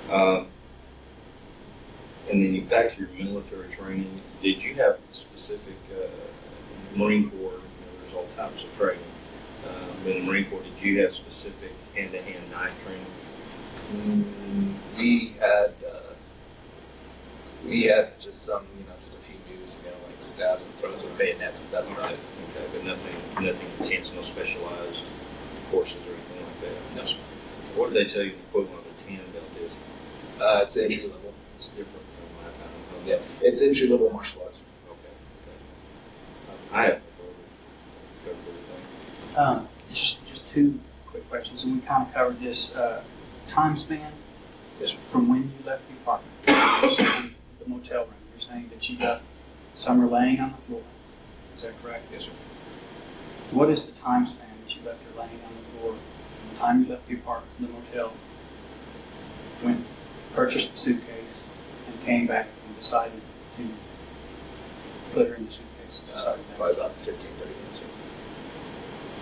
Okay. And then back to your military training, did you have specific Marine Corps? There's all types of training. In the Marine Corps, did you have specific hand-to-hand knife training? We had just some, just a few moves, like stabs and throws with bayonets, but that's about it. Okay, but nothing intense, no specialized courses or anything like that. No, sir. What did they tell you the equivalent of a 10 belt is? It's entry level. It's different from my time. Yeah, it's entry level martial arts. Okay. I have covered everything. Just two quick questions, and we kind of covered this time span. Yes, sir. From when you left the apartment, the motel room. You're saying that you got Summer laying on the floor. Is that correct? Yes, sir. What is the time span that you left her laying on the floor from the time you left the apartment, the motel, went, purchased the suitcase, and came back and decided to put her in the suitcase? Probably about 15, 30 minutes.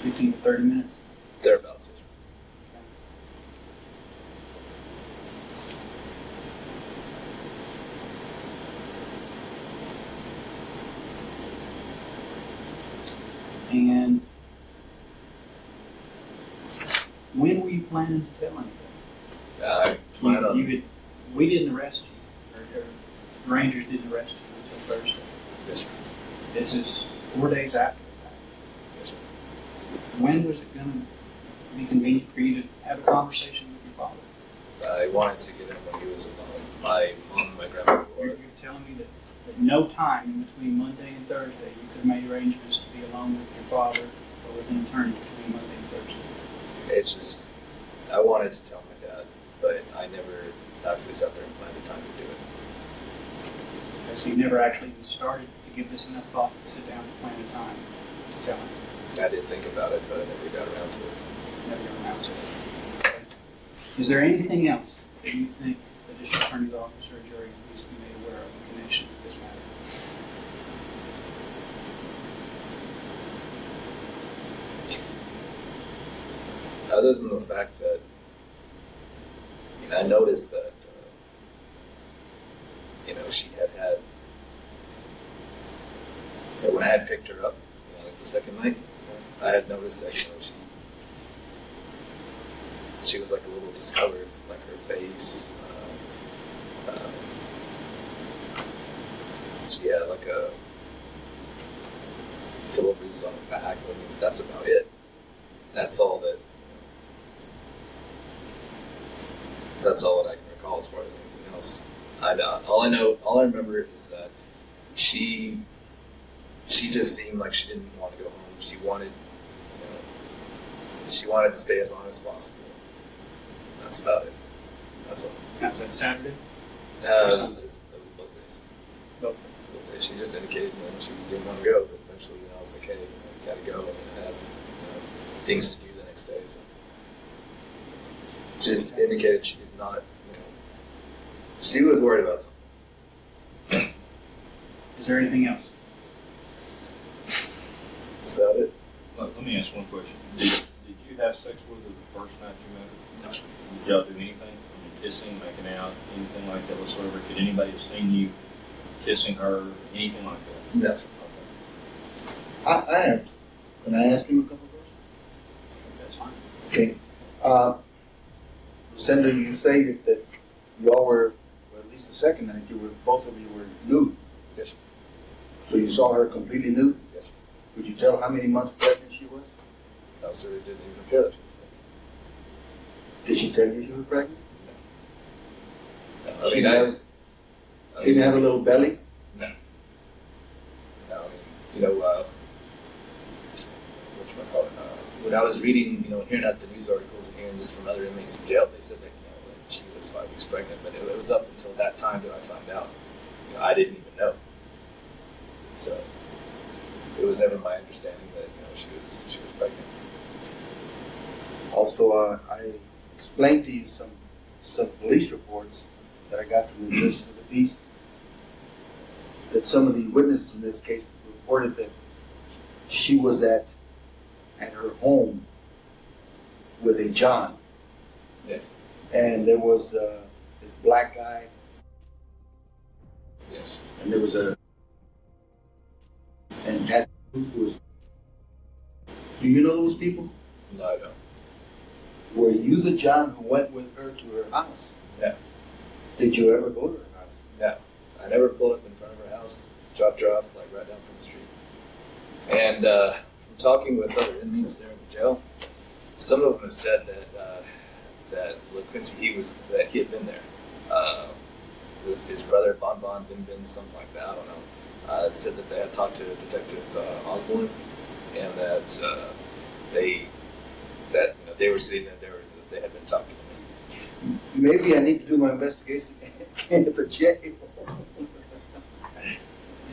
15 to 30 minutes? Thereabouts. Yes, sir. And when were you planning to tell anything? I plan on. We didn't arrest you, or Rangers didn't arrest you until Thursday. Yes, sir. This is 4 days after the fact. Yes, sir. When was it going to be convenient for you to have a conversation with your father? I wanted to get him when he was alone. My mom and my grandmother You're was. telling me that at no time in between Monday and Thursday you could have made arrangements to be alone with your father or with an attorney between Monday and Thursday. It's just, I wanted to tell my dad, but I never actually sat there and planned a time to do it. So you never actually even started to give this enough thought to sit down and plan a time to tell him. I did think about it, but I never got around to it. Never got around to it. Okay. Is there anything else that you think the district attorney's office or a jury needs to be made aware of in connection with this matter? Other than the fact that, I noticed that, she had, when I had picked her up, like the second night, I had noticed that, she was like a little discolored, like her face. She had like a couple of bruises on her back. I mean, that's about it. That's all that. That's all that I can recall as far as anything else. All I remember is that she just seemed like she didn't want to go home. She wanted to stay as long as possible. That's about it. That's all. Now, was that Saturday? It was both days. Both. Both days. She just indicated she didn't want to go, but eventually I was like, hey, I gotta go. I'm gonna have things to do the next day. So. She just indicated she did not, she was worried about something. Is there anything else? That's about it. Let me ask one question. Did you have sex with her the first night you met her? No. Did y'all do anything? I mean, kissing, making out, anything like that whatsoever? Could anybody have seen you kissing her, anything like that? No. Okay. I have. Can I ask him a couple of questions? That's fine. Okay. Rosendo, you say that you all were, well, at least the second night, both of you were nude. Yes, sir. So you saw her completely nude? Yes, sir. Could you tell how many months pregnant she was? No, sir, it didn't even appear that she was Did she tell you she was pregnant? pregnant. She didn't have a little belly? No. No, when I was reading, and hearing out the news articles and hearing just from other inmates in jail, they said that, that she was 5 weeks pregnant, but it was up until that time that I found out. I didn't even know. So it was never my understanding that, she was pregnant. Also, I explained to you some police reports that I got from the justice of the peace, that some of the witnesses in this case reported that she was at her home with a John. Yes. And there was this black guy, Yes. and there was and that was. Do you know those people? No, I don't. Were you the John who went with her to her house? Yeah. Did you ever go to her house? No. I never pulled up in front of her house, dropped her off, like right down from the street. And from talking with other inmates there in the jail, some of them have said that LaQuincy, he had been there with his brother Bon, Bin, something like that. I don't know. It said that they had talked to Detective Osborne, and that they were seeing that they had been talking to me. Maybe I need to do my investigation at the jail.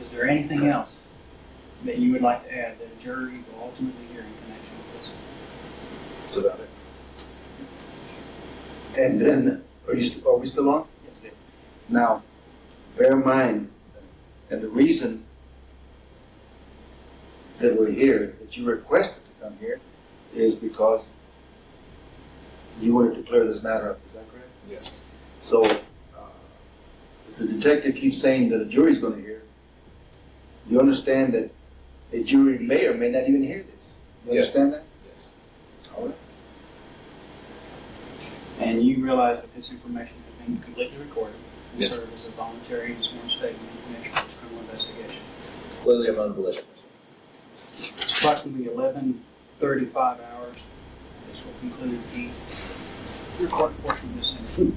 Is there anything else that you would like to add that a jury will ultimately hear in connection with this? That's about it. And then, are we still on? Yes. Now, bear in mind, and the reason that we're here, that you requested to come here, is because you wanted to clear this matter up. Is that correct? Yes. So, if the detective keeps saying that a jury's going to hear, you understand that a jury may or may not even hear this. You Yes. understand that? Yes. All right. And you realize that this information has been completely recorded and Yes. served as a voluntary and sworn statement in connection with this criminal investigation. Completely of unbelievable. It's approximately 11:35 hours. This will conclude the recorded portion of this session.